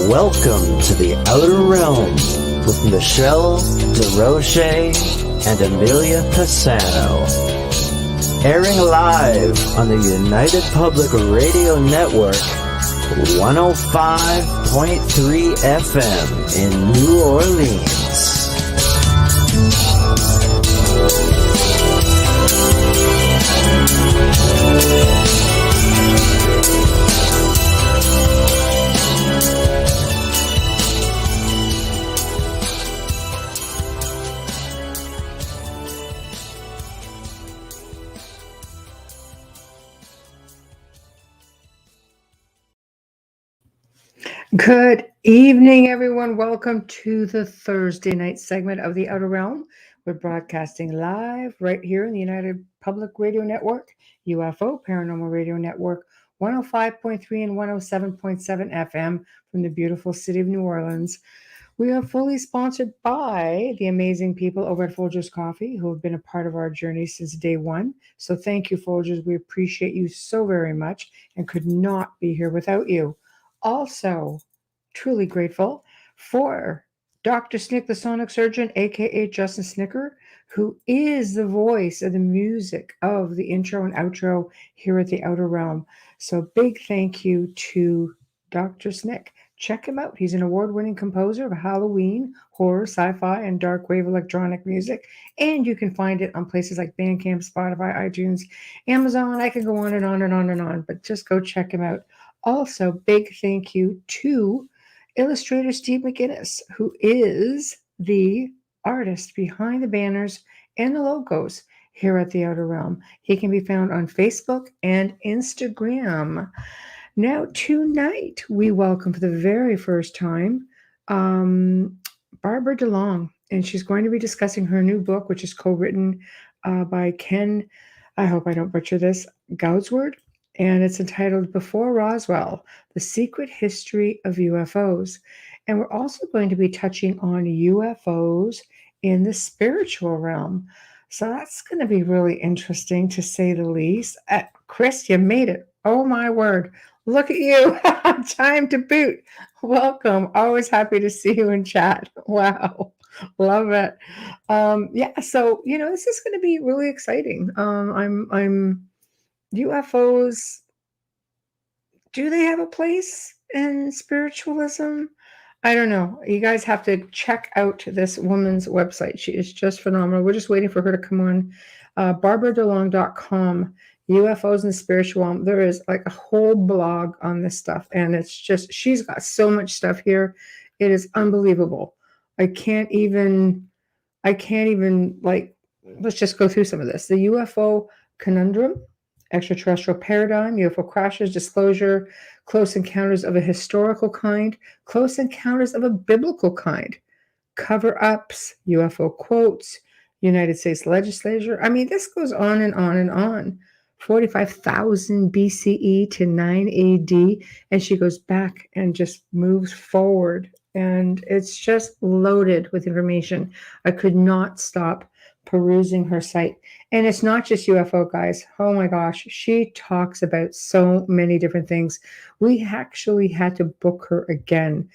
Welcome to the Outer Realm with Michelle DeRoche and Amelia Pisano. Airing live on the United Public Radio Network, 105.3 FM in New Orleans. Good evening, everyone. Welcome to the Thursday night segment of the Outer Realm. We're broadcasting live right here in the United Public Radio Network, UFO Paranormal Radio Network, 105.3 and 107.7 FM from the beautiful city of New Orleans. We are fully sponsored by the amazing people over at Folgers Coffee who have been a part of our journey since day one. So thank you, Folgers. We appreciate you so very much and could not be here without you. Also, truly grateful for Dr. Snick, the sonic surgeon, aka Justin Snicker, who is the voice of the music of the intro and outro here at the Outer Realm. So big thank you to Dr. Snick. Check him out. He's an award-winning composer of Halloween, horror, sci-fi, and dark wave electronic music. And you can find it on places like Bandcamp, Spotify, iTunes, Amazon. I can go on and on and on and on, but just go check him out. Also, big thank you to illustrator Steve McGinnis, who is the artist behind the banners and the logos here at the Outer Realm. He can be found on Facebook and Instagram. Now, tonight, we welcome for the very first time Barbara DeLong, and she's going to be discussing her new book, which is co-written by Ken, I hope I don't butcher this, Goudsward. And it's entitled Before Roswell, The Secret History of UFOs. And we're also going to be touching on UFOs in the spiritual realm. So that's going to be really interesting, to say the least. Chris, you made it. Oh, my word. Look at you. Time to boot. Welcome. Always happy to see you in chat. Wow. Love it. So, this is going to be really exciting. UFOs, do they have a place in spiritualism? I don't know. You guys have to check out this woman's website. She is just phenomenal. We're just waiting for her to come on. BarbaraDeLong.com, UFOs and Spiritual Realm. There is like a whole blog on this stuff. And it's just, she's got so much stuff here. It is unbelievable. I can't even let's just go through some of this. The UFO conundrum, extraterrestrial paradigm, UFO crashes, disclosure, close encounters of a historical kind, close encounters of a biblical kind, cover-ups, UFO quotes, United States legislature. I mean, this goes on and on and on. 45,000 BCE to 9 AD, and she goes back and just moves forward. And it's just loaded with information. I could not stop perusing her site. And it's not just UFO, guys. Oh my gosh. She talks about so many different things. We actually had to book her again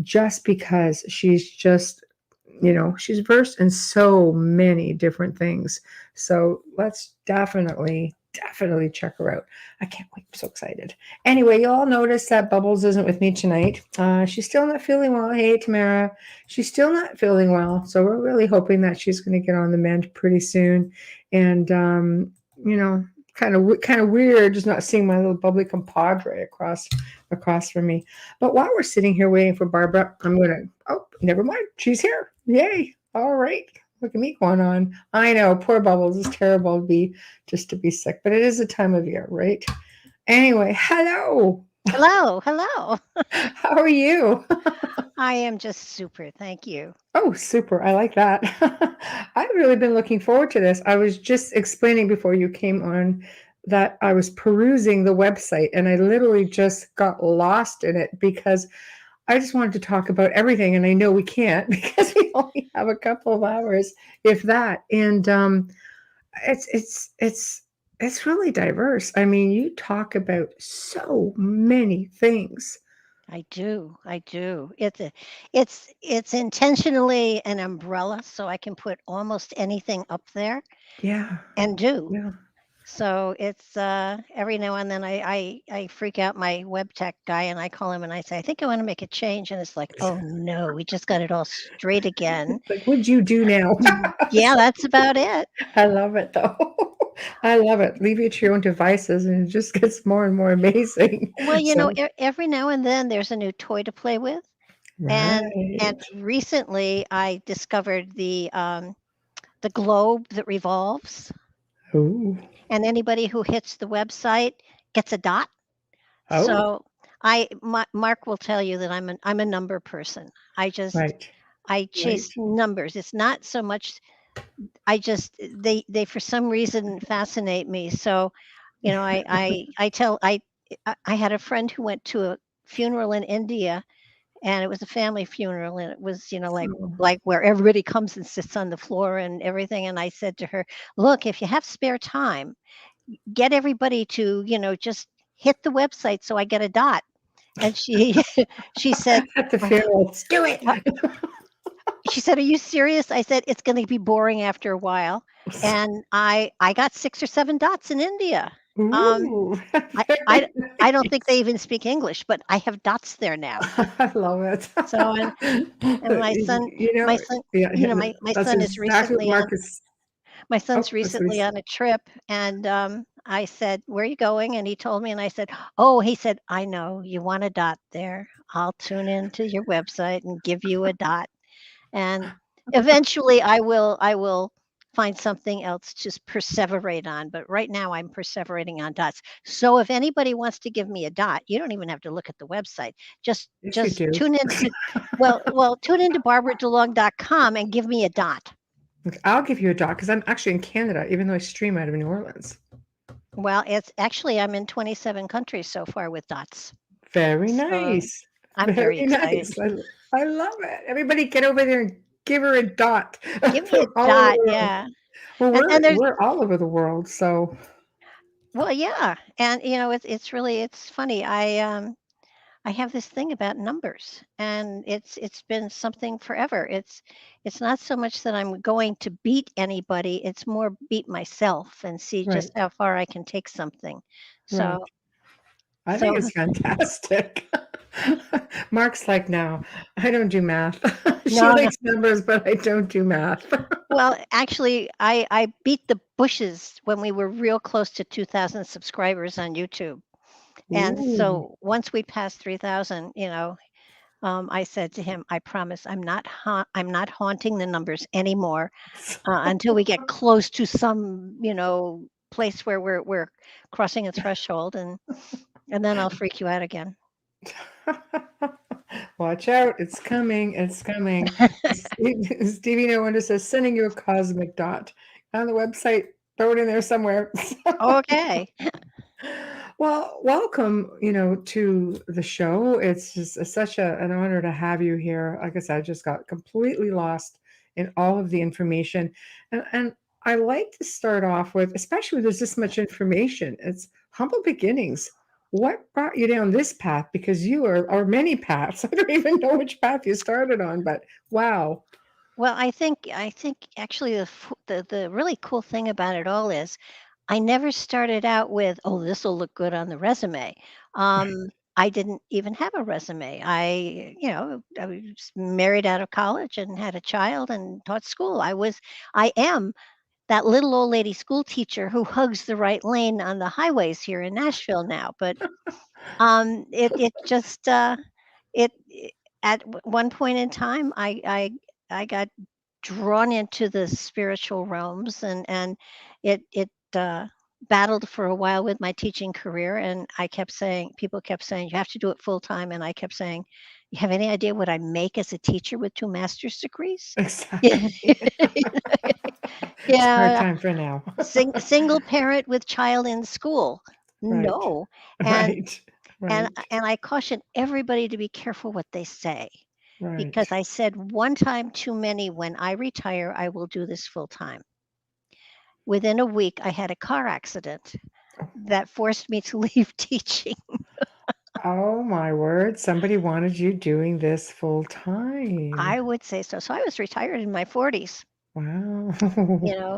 just because she's just, she's versed in so many different things. So let's definitely check her out. I can't wait. I'm so excited. Anyway, you all notice that Bubbles isn't with me tonight. She's still not feeling well. Hey, Tamara. She's still not feeling well. So we're really hoping that she's going to get on the mend pretty soon. And, kind of weird just not seeing my little bubbly compadre across from me. But while we're sitting here waiting for Barbara, never mind. She's here. Yay. All right. Look at me going on. I know, poor Bubbles. It's terrible to be sick, but it is a time of year, right? Anyway, hello. Hello. How are you? I am just super. Thank you. Oh, super. I like that. I've really been looking forward to this. I was just explaining before you came on that I was perusing the website and I literally just got lost in it because I just wanted to talk about everything, and I know we can't because we only have a couple of hours, if that. And it's really diverse. I mean, you talk about so many things. I do. I do. It's intentionally an umbrella, so I can put almost anything up there Yeah. and do. Yeah. So it's every now and then I freak out my web tech guy and I call him and I say, I think I want to make a change. And it's like, oh no, we just got it all straight again. Like, what'd you do now? Yeah, that's about it. I love it though. I love it. Leave you to your own devices and it just gets more and more amazing. Well, So, every now and then there's a new toy to play with. And right. recently I discovered the globe that revolves, Oh, and anybody who hits the website gets a dot. oh, So Mark will tell you that I'm a number person. right, I right. chase numbers. It's not so much I just they for some reason fascinate me. So, I had a friend who went to a funeral in India, and it was a family funeral, and it was, Oh, like where everybody comes and sits on the floor and everything. And I said to her, "Look, if you have spare time, get everybody to, just hit the website so I get a dot." And she she said, at the "Uh, funerals, do it. uh," she said, "Are you serious?" I said, "It's going to be boring after a while." And I got 6 or 7 dots in India. Um, Ooh, I I very I don't think they nice. even speak English, but I have dots there now. I love it. So and my son You know, my son yeah, you yeah, know, my that's son is exactly what recently on Marcus. my Oh, son's that's what he recently said. on a trip, and, I said, "Where are you going?" And he told me, and I said, "Oh," he said, "I know, you want a dot there. I'll tune into your website and give you a dot." And eventually I will find something else to perseverate on, but right now I'm perseverating on dots. So if anybody wants to give me a dot, you don't even have to look at the website. Just Yes, you just do. tune into tune into barbaradelong.com and give me a dot. Okay, I'll give you a dot because I'm actually in Canada, even though I stream out of New Orleans. Well, it's actually I'm in 27 countries so far with dots. Very So nice. I'm Very very excited. nice. I love it. Everybody get over there and give her a dot Give me a from all over dot, the world. yeah. Well, And there's we're all over the world, so well, yeah. And it's really it's funny. I have this thing about numbers, and it's been something forever. It's not so much that I'm going to beat anybody, it's more beat myself and see just right, how far I can take something. right. So I think so it's fantastic. Mark's like, "No, I don't do math." She no, no. likes numbers, but I don't do math. Well, actually, I beat the bushes when we were real close to 2,000 subscribers on YouTube. And Ooh. so once we passed 3,000, I said to him, "I promise I'm not haunting the numbers anymore until we get close to some, place where we're crossing a threshold, and then I'll freak you out again." Watch out, it's coming, it's coming. Stevie No Wonder says, "Sending you a cosmic dot." On the website, throw it in there somewhere. Okay. Well, welcome, to the show. It's just such an honor to have you here. Like I said, I just got completely lost in all of the information. And I like to start off with, especially when there's this much information, it's humble beginnings. What brought you down this path? Because you are many paths. I don't even know which path you started on, but wow. Well, I think actually the really cool thing about it all is I never started out with, "Oh, this will look good on the resume." I didn't even have a resume. I was married out of college and had a child and taught school. I am that little old lady school teacher who hugs the right lane on the highways here in Nashville now. But it just it one point in time, I got drawn into the spiritual realms, and it battled for a while with my teaching career, and people kept saying you have to do it full time, and I kept saying, you have any idea what I make as a teacher with 2 master's degrees? Yeah. Exactly. It's hard Yeah, time for now. single parent with child in school. Right. No. and Right. and Right. and I caution everybody to be careful what they say, Right. because I said one time too many, when I retire, I will do this full time. Within a week, I had a car accident that forced me to leave teaching. Oh my word. Somebody wanted you doing this full time. I would say so. So I was retired in my 40s. Wow.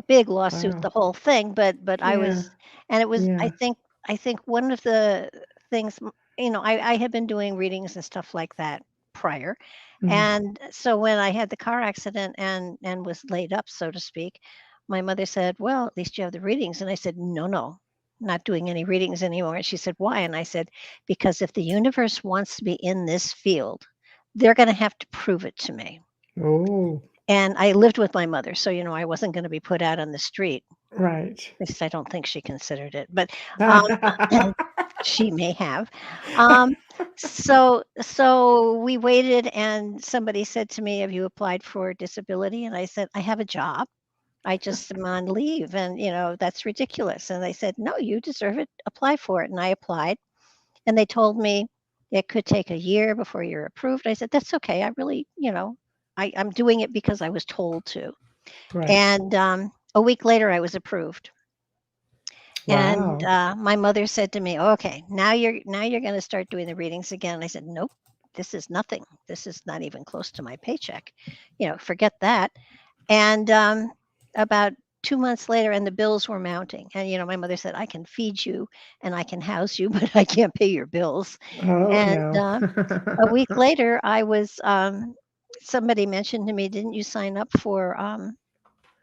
Big lawsuit, Wow. the whole thing, but I Yeah. was, and it was, Yeah. I think one of the things, I had been doing readings and stuff like that prior. Mm. And so when I had the car accident and was laid up, so to speak, my mother said, "Well, at least you have the readings." And I said, "No, no, not doing any readings anymore." And she said, "Why?" And I said, "Because if the universe wants to be in this field, they're going to have to prove it to me." Oh, And I lived with my mother, so, I wasn't gonna be put out on the street. right. At least I don't think she considered it, but, um, she may have. Um, so we waited, and somebody said to me, "Have you applied for disability?" And I said, "I have a job. I just am on leave, and, that's ridiculous." And they said, "No, you deserve it. Apply for it." And I applied, and they told me it could take a year before you're approved. I said, "That's okay. I really, I'm doing it because I was told to." Right. And a week later, I was approved. And Wow. my mother said to me, "Okay, now you're going to start doing the readings again." And I said, "Nope, this is nothing. This is not even close to my paycheck. Forget that." And about 2 months later, and the bills were mounting. And my mother said, "I can feed you and I can house you, but I can't pay your bills." Oh And no. a week later, I was. Somebody mentioned to me, "Didn't you sign up for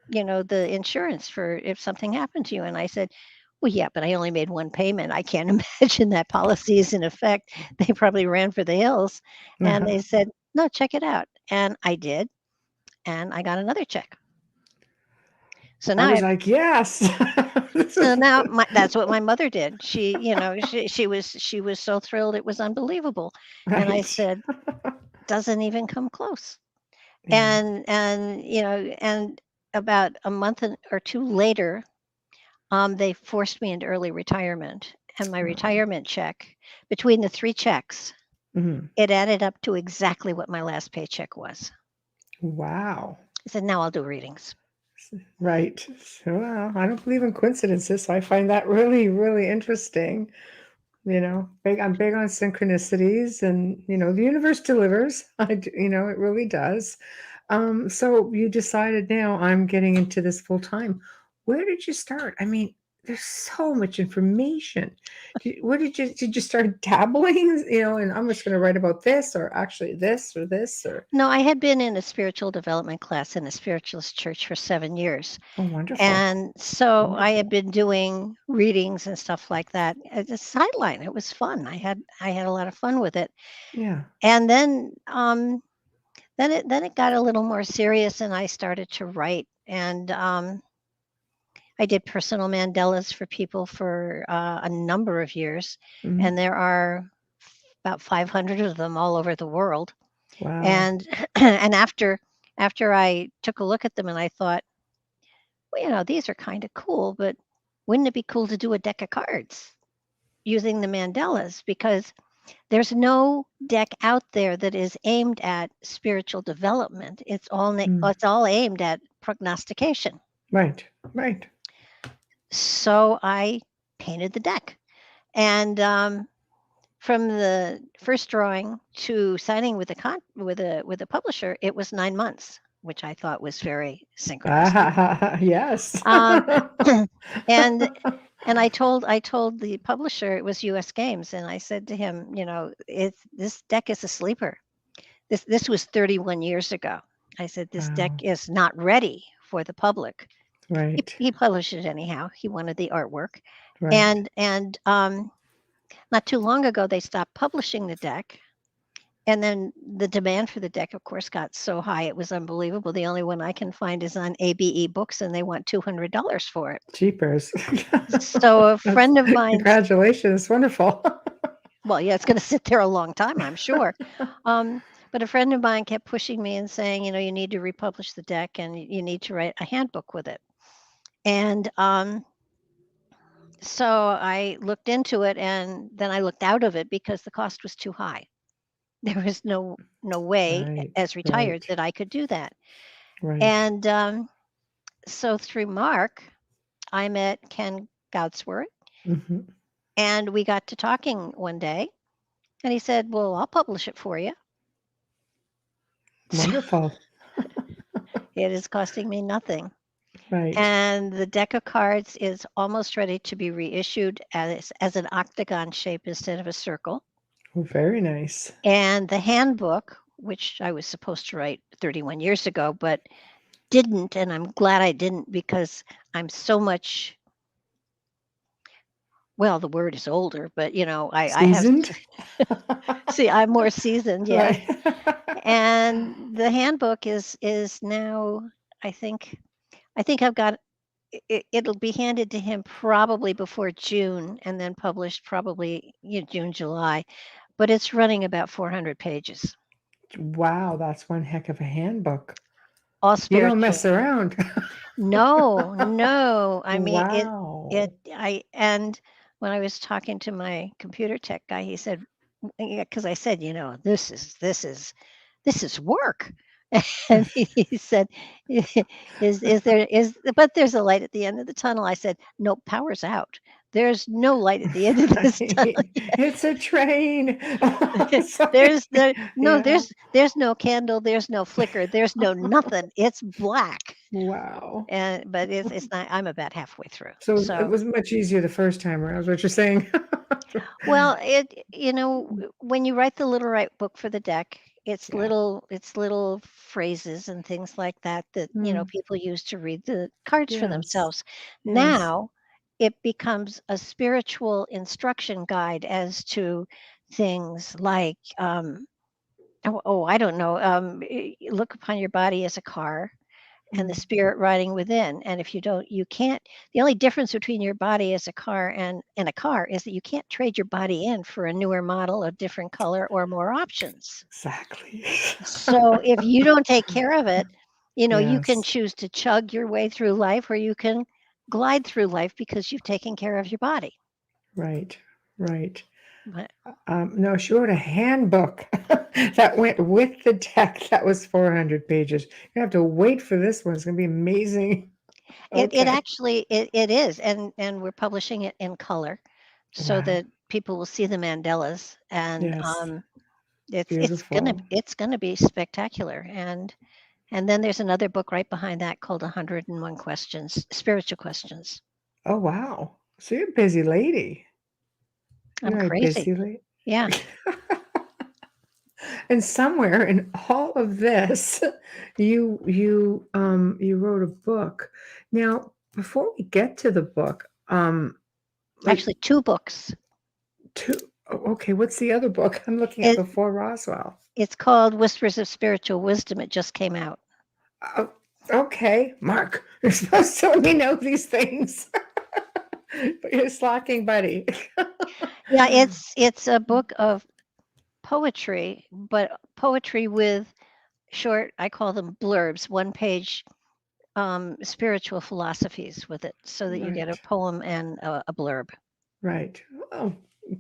the insurance for if something happened to you?" And I said, "Well, yeah, but I only made one payment. I can't imagine that policy is in effect." They probably ran for the hills. And Uh-huh. they said, "No, check it out." And I did, and I got another check. So now Barbara's I like, yes. This so is now that's what my mother did. She was so thrilled, it was unbelievable. And I right. said, "Doesn't even come close." Yeah. And about a month or two later, they forced me into early retirement, and my Wow. retirement check, between the 3 checks, Mhm. it added up to exactly what my last paycheck was. Wow. I said, "Now I'll do readings." Right. So, well, I don't believe in coincidences, so I find that really, really interesting. I'm big on synchronicities, and the universe delivers. It really does. So you decided, now I'm getting into this full time. Where did you start? I mean, there's so much information. Where did you start dabbling? And I'm just going to write about this, or actually this, or this, or No, I had been in a spiritual development class in a spiritualist church for 7 years, oh, wonderful, and so I had wonderful. been doing readings and stuff like that as a sideline. It was fun. I had a lot of fun with it. Yeah. And then it got a little more serious, and I started to write. And I did personal Mandelas for people for a number of years, Mhm. and there are about 500 of them all over the world. Wow. And and after I took a look at them, and I thought, well, these are kind of cool, but wouldn't it be cool to do a deck of cards using the Mandelas? Because there's no deck out there that is aimed at spiritual development. Mm. It's all aimed at prognostication. Right. Right. So I painted the deck, and from the first drawing to signing with a publisher, it was 9 months, which I thought was very synchronistic. Yes. Um, and I told the publisher it was U.S. Games, and I said to him, this deck is a sleeper. This was 31 years ago. I said, "This deck Wow. is not ready for the public." He, Right. he published it anyhow. He wanted the artwork, Right. and not too long ago they stopped publishing the deck, and then the demand for the deck, of course, got so high it was unbelievable. The only one I can find is on ABE Books, and they want $200 for it. Jeepers. So a That's friend of mine, congratulations. Wonderful. well, yeah, it's going to sit there a long time, I'm sure. Um, but a friend of mine kept pushing me and saying, you need to republish the deck, and you need to write a handbook with it. And so I looked into it, and then I looked out of it because the cost was too high. There was no way Right. as retired Right. that I could do that. Right. And so through Mark, I met Ken Goudsworth, Mhm. and we got to talking one day. And he said, "Well, I'll publish it for you." Wonderful. It is costing me nothing. Right. And the deck of cards is almost ready to be reissued as an octagon shape instead of a circle. Oh, very nice. And the handbook, which I was supposed to write 31 years ago, but didn't, and I'm glad I didn't because I'm so much, well, the word is older, but I have, Seasoned? see, I'm more seasoned, yes. Right. And the handbook is now, I think, I've got it'll be handed to him probably before June and then published probably June, July, but it's running about 400 pages, Wow, that's one heck of a handbook. all You don't spiritual. mess around. No, no. I mean, Wow. and when I was talking to my computer tech guy, he said, yeah, because I said, this is work. And he said, but there's a light at the end of the tunnel. I said, no, power's out. There's no light at the end of this tunnel. Right. It's a train. There's Sorry. there no Yeah. there's no candle, there's no flicker, there's no nothing. It's black. Wow. But it's not. I'm about halfway through. So it So, was much easier the first time around, is what you're saying. well, when you write the little right book for the deck, Yeah. it's little phrases and things like that Mm, people use to read the cards for yes. themselves. Yes. Now it becomes a spiritual instruction guide as to things like I don't know, look upon your body as a car and the Mm, spirit riding within. And if you can't, the only difference between your body as a car and a car is that you can't trade your body in for a newer model, a different color, or more options. exactly. So if you don't take care of it, you can Yes. choose to chug your way through life or you can glide through life because you've taken care of your body. Right. Right. But No, she wrote a handbook that went with the deck. That was 400 pages. You have to wait for this one. It's going to be amazing. it Okay. actually it is, and we're publishing it in color so Wow. that people will see the mandalas and Yes. it's Beautiful. it's gonna be spectacular, and then there's another book right behind that called 101 Questions, Spiritual Questions. Oh, wow. So you're a busy lady. I'm You're a very crazy. busy lady. Yeah. And somewhere in all of this, you wrote a book. Now, before we get to the book, like Actually, 2 books. two okay, what's the other book? I'm looking at It Before Roswell. it's called Whispers of Spiritual Wisdom. It just came out. Oh, okay, Mark, you're supposed to let me know these things. But you're slacking, buddy. Yeah, it's a book of poetry, but poetry with short, I call them blurbs, one-page, spiritual philosophies with it so that you get a Right, poem and a blurb. right. Oh,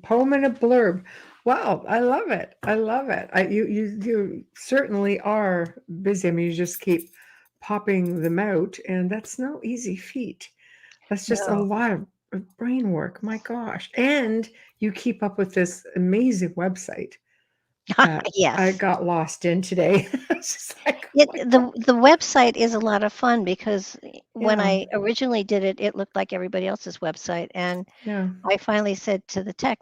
poem and a blurb. Wow, I love it. I love it. You certainly are busy. I mean, you just keep popping them out, and that's no easy feat. That's just a No. lot of brain work. My gosh. And you keep up with this amazing website that I Yes. got lost in today. It's just like, oh It my God. the website is a lot of fun because when Yeah, I originally did it, it looked like everybody else's website, and yeah. I finally said to the tech,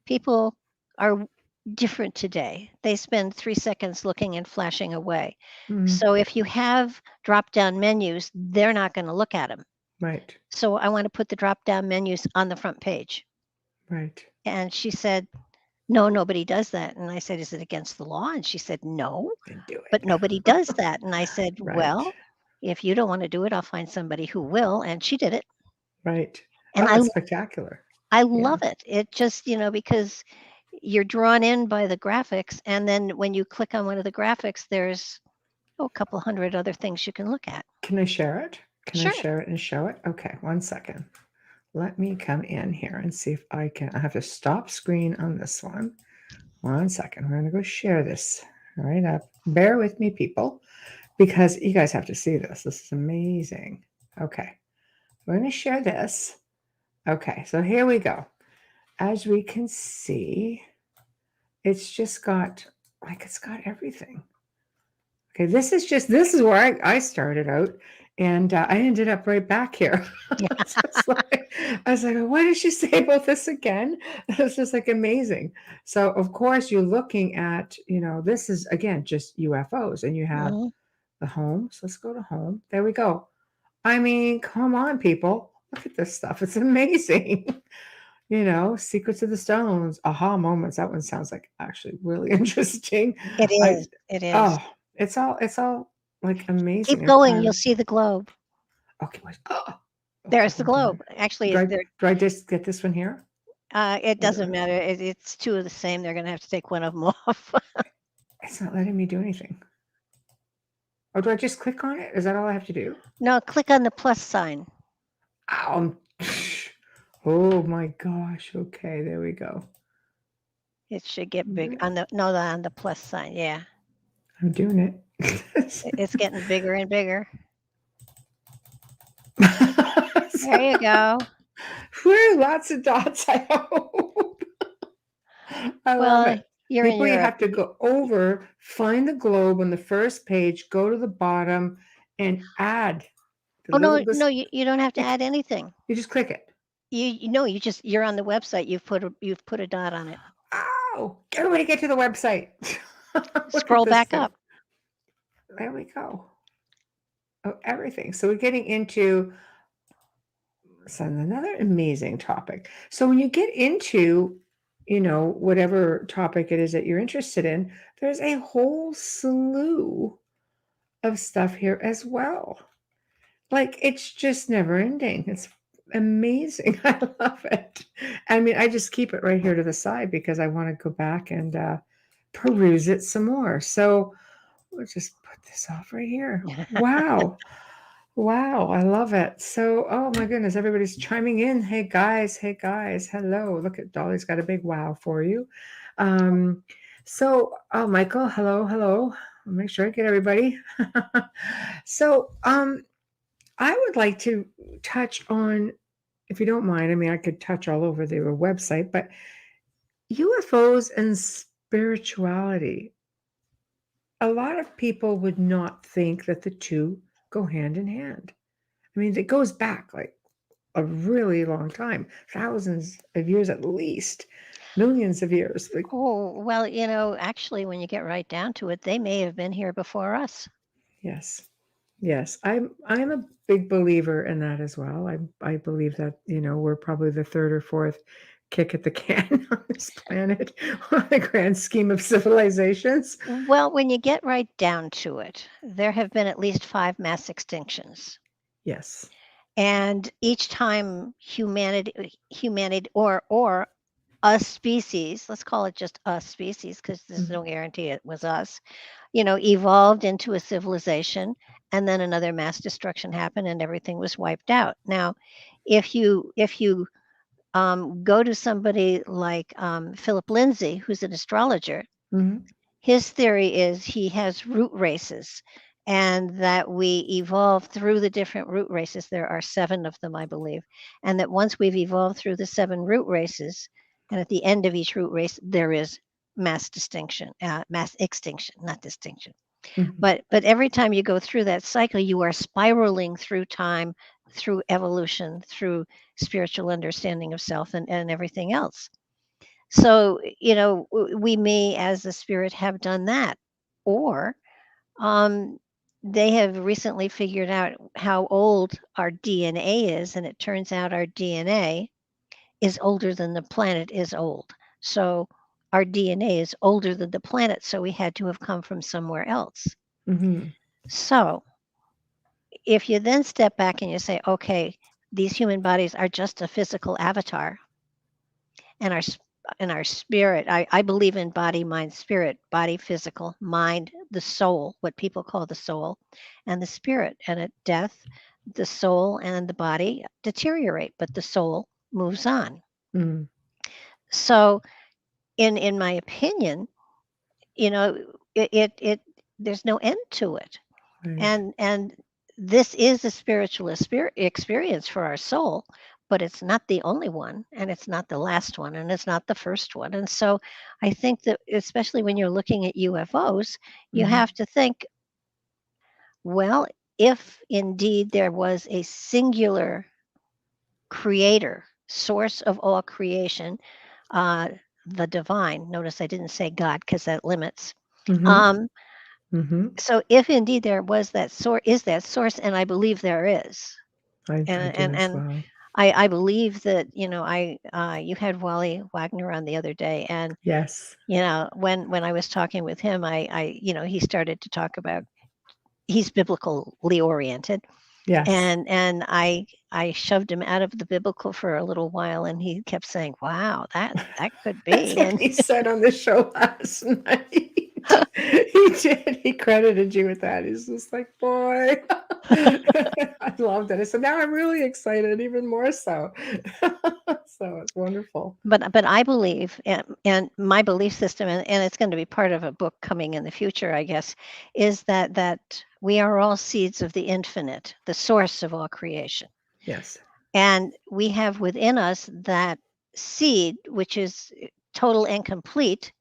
people are different today. They spend 3 seconds looking and flashing away. Mm, So if you have drop-down menus, they're not gonna look at them. right, So I want to put the drop-down menus on the front page. right. And she said, "No, nobody does that." And I said, "Is it against the law?" And she said, "No, Then do but it. nobody does that." And I said, Right, "Well, if you don't want to do it, I'll find somebody who will." And she did it. right. And Oh, I it's spectacular. I Yeah. love it. It just, because you're drawn in by the graphics, and then when you click on one of the graphics, there's a couple hundred other things you can look at. Can I share it? Can I Sure. share it and show it? Okay, one second. Let me come in here and see if I can. I have to stop screen on this one. One second. We're going to go share this right up. Bear with me, people, because you guys have to see this. This is amazing. Okay. We're going to share this. Okay. So here we go. As we can see, It's just got, like, it's got everything. Okay, this is where I started out, and I ended up right back here. I was like, what did she say about this again? It's just like amazing. So of course you're looking at, this is again just UFOs, and you have Mhm. the home. So let's go to home. There we go. I mean, come on, people. Look at this stuff. It's amazing. Secrets of the Stones, aha moments. That one sounds like actually really interesting. It I is. It is. oh, it's all like Keep amazing. going. You'll see the globe. Okay, wait. Oh, okay, There's the hold on. globe. Actually, Do I there. do I just get this one here? It Or do doesn't matter. It's two of the same. They're going to have to take one of them off. it's not letting me do anything. Or do I just click on it? Is that all I have to do? No, click on the plus sign. Ow. Oh my gosh. Okay, there we go. It should get big on the plus sign. Yeah, I'm doing it. it's getting bigger and bigger. There you go. Whew, lots of dots, I hope. I love Well, it. you're in People, you Europe. have to go over, find the globe on the first page, go to the bottom, and add the Oh no, little this. no, you don't have to You, add anything. you just click it. You know, you're on the website. You've put a dot on it. Oh, everybody get to the website. Look at Scroll this back thing. up. There we go. Oh, everything. So we're getting into another amazing topic. So when you get into, whatever topic it is that you're interested in, there's a whole slew of stuff here as well. Like, it's just never ending. It's amazing. I love it. I mean, I just keep it right here to the side because I want to go back and peruse it some more. So we'll just put this off right here. Wow. Wow, I love it. So, oh my goodness, everybody's chiming in. Hey guys, hello. Look at Dolly's got a big wow for you. Oh Michael, hello. I'll make sure I get everybody. so, I would like to touch on, if you don't mind, I mean, I could touch all over their website, but UFOs and spirituality. A lot of people would not think that the two go hand in hand. I mean, it goes back like a really long time, thousands of years at least, millions of years. Like, Oh, well, actually, when you get right down to it, they may have been here before us. yes, yes, I'm a big believer in that as well. I believe that we're probably the third or fourth kick at the can on this planet, on the grand scheme of civilizations. Well, when you get right down to it, there have been at least 5 mass extinctions. Yes. And each time humanity or a species, let's call it just a species because there's no guarantee it was us, evolved into a civilization, and then another mass destruction happened and everything was wiped out. Now, if you go to somebody like Philip Lindsay, who's an astrologer, Mm-hmm. his theory is he has root races and that we evolve through the different root races. There are 7 of them, I believe. And that once we've evolved through the 7 root races, and at the end of each root race, there is mass extinction, not distinction. Mm-hmm. But every time you go through that cycle, you are spiraling through time, through evolution, through spiritual understanding of self and everything else. So, we may, as a spirit, have done that. Or um, they have recently figured out how old our DNA is, and it turns out our DNA is older than the planet is old. So, our DNA is older than the planet, so we had to have come from somewhere else. Mm-hmm. So, if you then step back and you say, okay, these human bodies are just a physical avatar, and our spirit, I believe in body, mind, spirit, body, physical, mind, the soul, what people call the soul, and the spirit. And at death, the soul and the body deteriorate, but the soul moves on. Mm-hmm. So in my opinion, you know it there's no end to it. Right. And this is a spiritual experience for our soul, but it's not the only one, and it's not the last one, and it's not the first one. And so I think that, especially when you're looking at UFOs, you Mhm. have to think, well, if indeed there was a singular creator, source of all creation, uh, the divine. Notice I didn't say God because that limits. Mhm. Um, Mhm. so if indeed there was that source, is that source, and I believe there is, I do and as well. I believe that, you had Wally Wagner on the other day, and Yes. when I was talking with him, he started to talk about, he's biblically oriented, Yes. and I shoved him out of the biblical for a little while, and he kept saying, "Wow, that could That's be." what And he said on the show last night. He did. He credited you with that. He's just like, boy. I loved it. So now I'm really excited, even more so. So it's wonderful. but I believe, and my belief system, and it's going to be part of a book coming in the future, I guess, is that we are all seeds of the infinite, the source of all creation. Yes. And we have within us that seed, which is total and complete,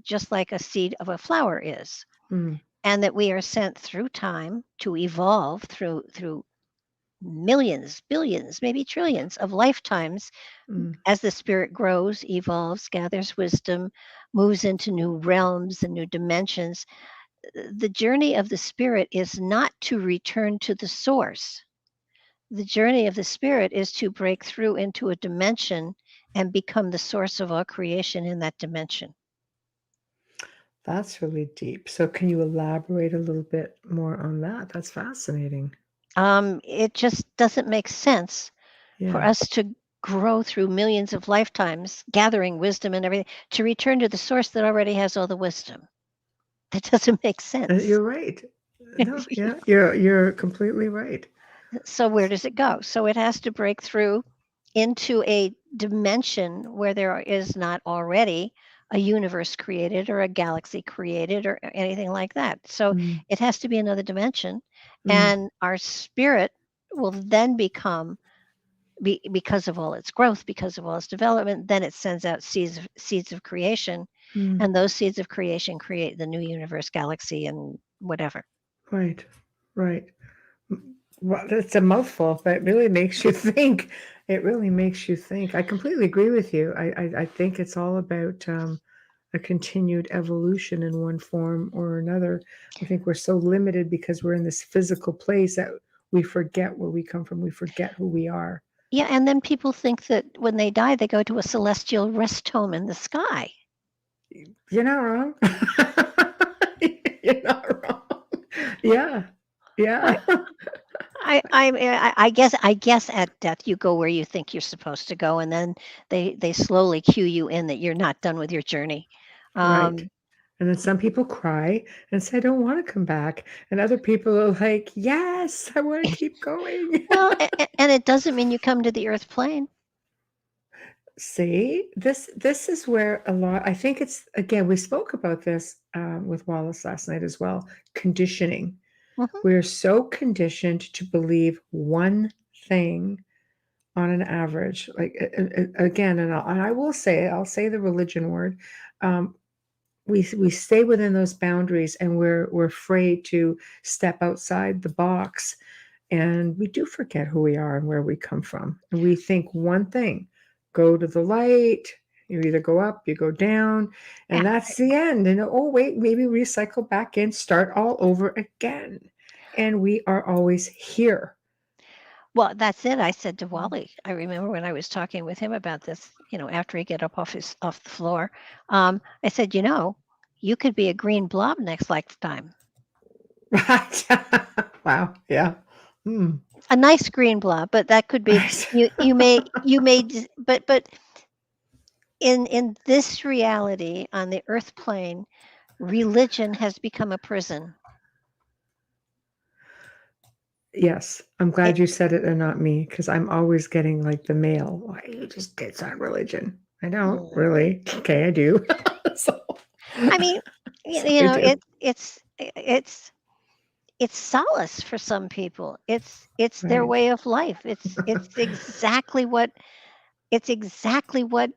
just like a seed of a flower is. Mm, And that we are sent through time to evolve through millions, billions, maybe trillions of lifetimes mm, as the spirit grows, evolves, gathers wisdom, moves into new realms and new dimensions. The journey of the spirit is not to return to the source. The journey of the spirit is to break through into a dimension and become the source of all creation in that dimension. that's really deep. So can you elaborate a little bit more on that? That's fascinating. It just doesn't make sense for Yeah. us to grow through millions of lifetimes, gathering wisdom and everything, to return to the source that already has all the wisdom. That doesn't make sense. You're right. No, yeah, you're completely right. So where does it go? So it has to break through into a dimension where there is not already a universe created or a galaxy created or anything like that. So Mm, it has to be another dimension, mm, and our spirit will then become, because of all its growth, because of all its development, then it sends out seeds of creation, mm. and those seeds of creation create the new universe, galaxy, and whatever. Right, right. Well, that's a mouthful, but it really makes you think. It really makes you think. I completely agree with you. I think it's all about a continued evolution in one form or another. I think we're so limited because we're in this physical place that we forget where we come from. We forget who we are. Yeah, and then people think that when they die, they go to a celestial rest home in the sky. You're not wrong. You're not wrong. Yeah, I, yeah. I guess at death you go where you think you're supposed to go, and then they slowly cue you in that you're not done with your journey. Right. Um, And then some people cry and say, I don't want to come back. And other people are like, yes, I want to keep going. well, and it doesn't mean you come to the earth plane. See, this is where a lot, I think it's, again, we spoke about this with Wallace last night as well, conditioning. Mhm. We're so conditioned to believe one thing on an average, like again, and I will say, I'll say the religion word. Um, we stay within those boundaries, and we're afraid to step outside the box, and we do forget who we are and where we come from, and we think one thing: go to the light. You either go up, you go down, Yeah. and that's the end. And oh wait, maybe recycle back in, start all over again. And we are always here. Well, that's it. I said to Wally, I remember when I was talking with him about this, after he get up off the floor, I said, you could be a green blob next lifetime. Right. Wow. Yeah. Hmm. A nice green blob, but that could be, but in this reality on the earth plane, religion has become a prison. Yes, I'm It, glad you said it and not me, because I'm always getting like the mail. Why you just did on religion? I don't mm, really. Okay, I do. So, I mean, so I do. it's it's solace for some people. It's their Right. way of life. It's exactly what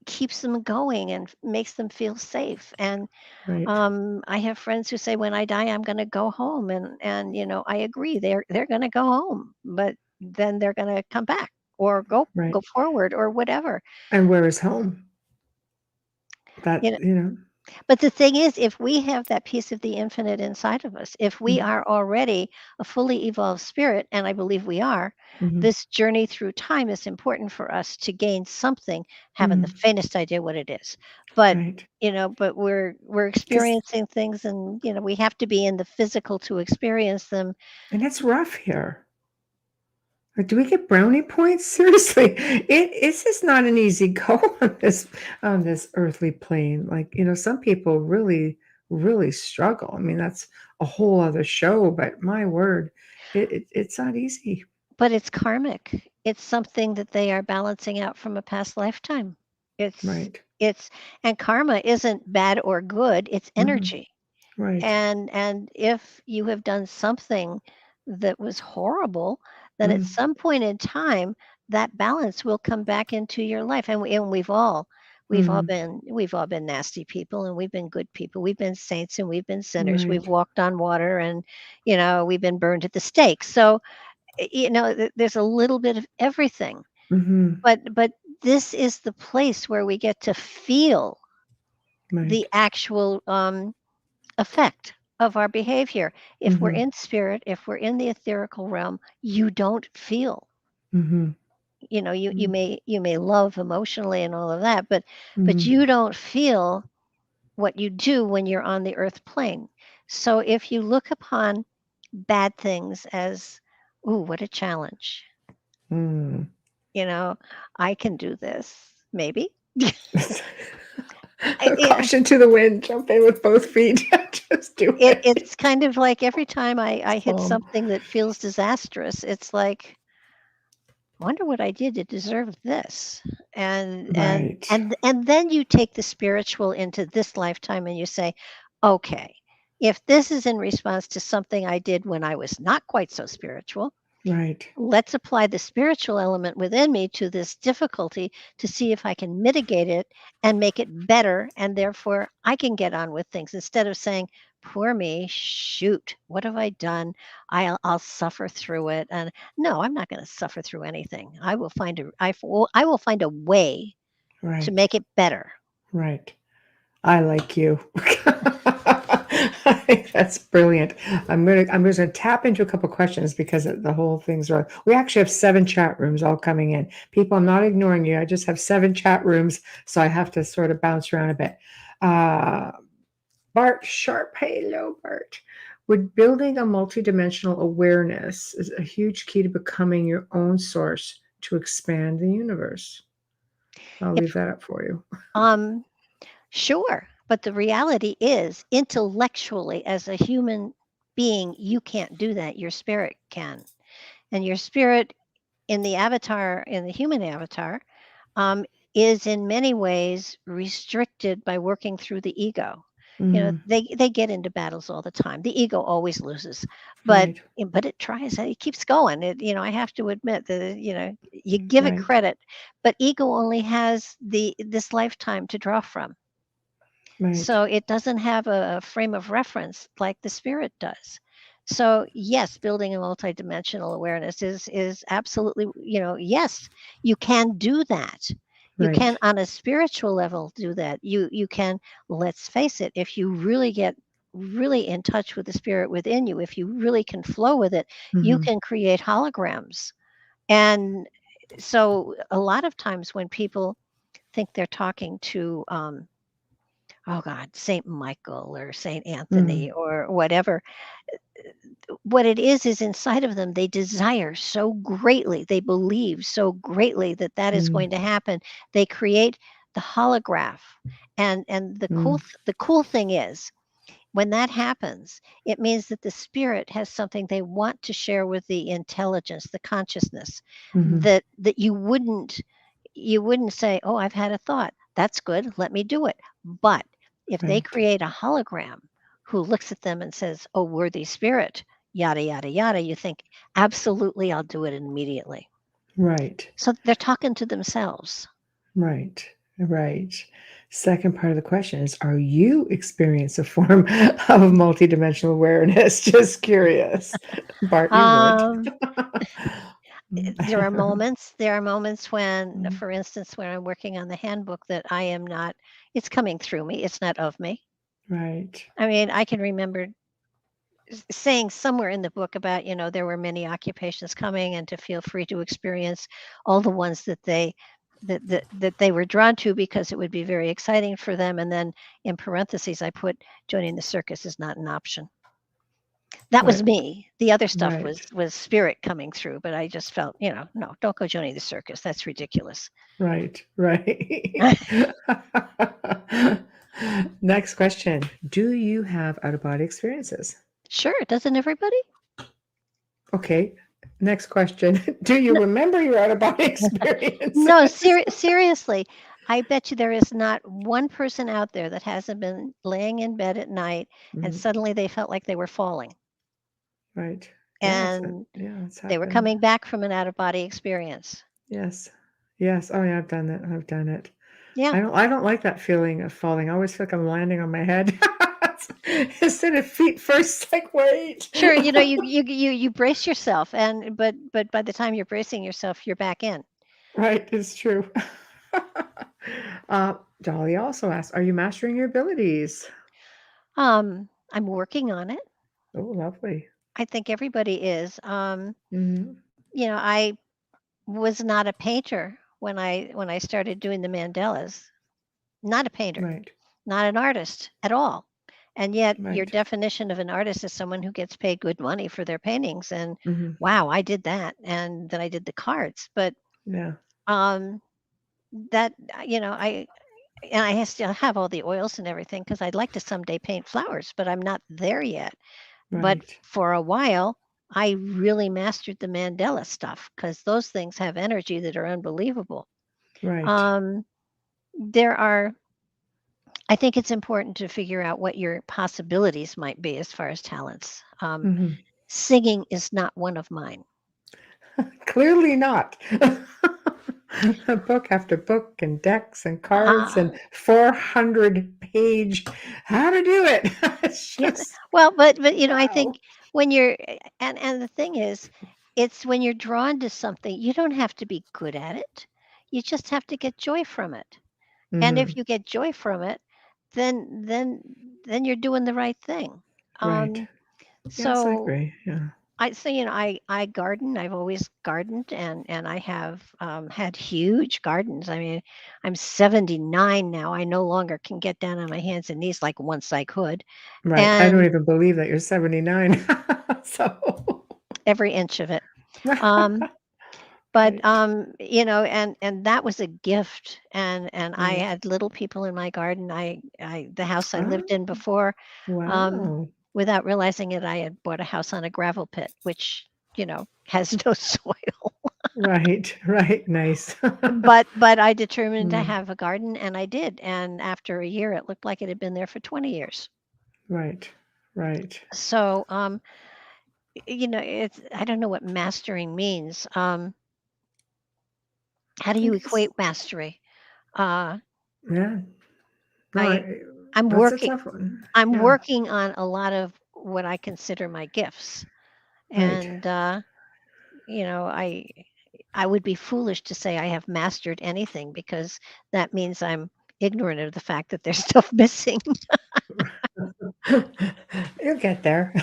keeps them going and makes them feel safe. And Right. I have friends who say, when I die, I'm going to go home, and I agree. They're going to go home, but then they're going to come back or go Right. forward or whatever. And where is home? You That, know, you know. but the thing is, if we have that piece of the infinite inside of us, if we Mhm. are already a fully evolved spirit, and I believe we are, Mhm. this journey through time is important for us to gain something, haven't the Mhm. faintest idea what it is. But Right. but we're Because experiencing things, and we have to be in the physical to experience them. and it's rough here. Like, do we get brownie points? Seriously, it's just not an easy go on this earthly plane. Like, some people really, really struggle. I mean, that's a whole other show, but my word, it's not easy. But it's karmic. It's something that they are balancing out from a past lifetime. It's Right. it's and karma isn't bad or good, it's Hmm. energy. Right. And if you have done something that was horrible, then at Mm. some point in time, that balance will come back into your life. And Mm. we've all been nasty people, and we've been good people. We've been saints and we've been sinners. We've Right. walked on water, and we've been burned at the stake. So there's a little bit of everything. Hmm. But this is the place where we get to feel the Right. actual effect of our behavior. If we're Hmm. in spirit, if we're in the etherical realm, you don't feel. Hmm. You may love emotionally and all of that, but Hmm. you don't feel what you do when you're on the earth plane. So if you look upon bad things as, ooh, what a challenge. Mm. You know, I can do this. Maybe. I, Caution to the wind. Jump in with both feet. Just do it. it's kind of like every time I hit Um, something that feels disastrous, it's like, I wonder what I did to deserve this. And and right. and and then you take the spiritual into this lifetime and you say, okay, if this is in response to something I did when I was not quite so spiritual, Right. let's apply the spiritual element within me to this difficulty to see if I can mitigate it and make it better. And therefore, I can get on with things instead of saying, poor me, shoot, what have I done? I'll suffer through it. And no, I'm not going to suffer through anything. I will find a way to Right. make it better. Right. I like you. I think that's brilliant. I'm just gonna tap into a couple questions because the whole thing's right. We actually have 7 chat rooms all coming in. People, I'm not ignoring you. I just have 7 chat rooms, so I have to sort of bounce around a bit. Uh, Bart Sharp, hello, Bart. Would building a multidimensional awareness is a huge key to becoming your own source to expand the universe? I'll leave If that up for you. um Sure, but the reality is, intellectually, as a human being, you can't do that. Your spirit can. And your spirit in the avatar, in the human avatar, um, is in many ways restricted by working through the ego. Mm, They get into battles all the time. The ego always loses, but right, but it tries. It keeps going. I have to admit that you give it right, credit, but ego only has this lifetime to draw from. right. So it doesn't have a frame of reference like the spirit does. So yes, building a multidimensional awareness is absolutely, yes, you can do that. You can Right. on a spiritual level do that. You can, let's face it, if you really get really in touch with the spirit within you, if you really can flow with it, you Mhm. can create holograms. And so a lot of times when people think they're talking to oh God, Saint Michael or Saint Anthony Mm, or whatever. What it is inside of them, they desire so greatly, they believe so greatly that that is mm, going to happen. They create the holograph. And mm, the cool thing is, when that happens, it means that the spirit has something they want to share with the intelligence, the consciousness, mhm. that you wouldn't say, "Oh, I've had a thought. That's good. Let me do it." But if they Right. create a hologram who looks at them and says, "Oh, worthy spirit," yada, yada, yada, you think, absolutely, I'll do it immediately. Right. So they're talking to themselves. Right. Right. Second part of the question is, are you experiencing a form of multidimensional awareness? Just curious. Bart, you would. Um, there are moments when, Mm, for instance, when I'm working on the handbook that I am not, it's coming through me, it's not of me. right. I mean, I can remember saying somewhere in the book about, there were many occupations coming and to feel free to experience all the ones that they were drawn to because it would be very exciting for them. And then in parentheses, I put joining the circus is not an option. That was Right. me. The other stuff Right. was spirit coming through, but I just felt, no, don't go joining the circus. That's ridiculous. Right. Right. Next question. Do you have out of body experiences? Sure, doesn't everybody? Okay. Next question. Do you No, remember your out of body experiences? no, seriously. I bet you there is not one person out there that hasn't been laying in bed at night and Mhm. suddenly they felt like they were falling Right. and Yeah, it's they were happened. coming back from an out of body experience. Yes. Yes. Oh yeah, I've done that. I've done it. Yeah, I don't like that feeling of falling. I always feel like I'm landing on my head. Instead of feet first, it's like wait. sure. You brace yourself, and but by the time you're bracing yourself, you're back in. Right, it's true. Dolly also asked, are you mastering your abilities? I'm working on it. Oh, lovely. I think everybody is. Hmm. I was not a painter when I started doing the mandalas. Not a painter, Right, not an artist at all. And yet your right. definition of an artist is someone who gets paid good money for their paintings. And Hmm. wow, I did that. And then I did the cards. But Yeah, um that I still have all the oils and everything because I'd like to someday paint flowers, but I'm not there yet. But right, for a while, I really mastered the Mandela stuff because those things have energy that are unbelievable. right. Um, there are, I think it's important to figure out what your possibilities might be as far as talents. Hmm. Singing is not one of mine. Clearly not. Book after book and decks and cards Uh, and 400-page how to do it. It's yes, just well, but I wow. think when you're, and the thing is, it's when you're drawn to something, you don't have to be good at it. You just have to get joy from it. And if Hmm. you get joy from it, then then then you're doing the right thing. Right. Um, Yes, I so agree. Yeah. I garden. I've always gardened, and I have had huge gardens. I mean, I'm 79 now. I no longer can get down on my hands and knees like once I could, Right. I don't and even believe that you're 79. So every inch of it. Um, but right. and that was a gift, and I Right. had little people in my garden. I the house I lived in Oh, before, um, wow. without realizing it, I had bought a house on a gravel pit, which has no soil. Right. Right. Nice. But I determined to Mm, have a garden, and I did. And after a year, it looked like it had been there for 20 years. right. Right. So, it's I don't know what mastering means. How do I you guess, equate mastery? Uh, yeah. No, I I'm that's a working tough one. I'm Yeah. working on a lot of what I consider my gifts, Right. and you know, I I would be foolish to say I have mastered anything because that means I'm ignorant of the fact that there's stuff missing. You'll get there.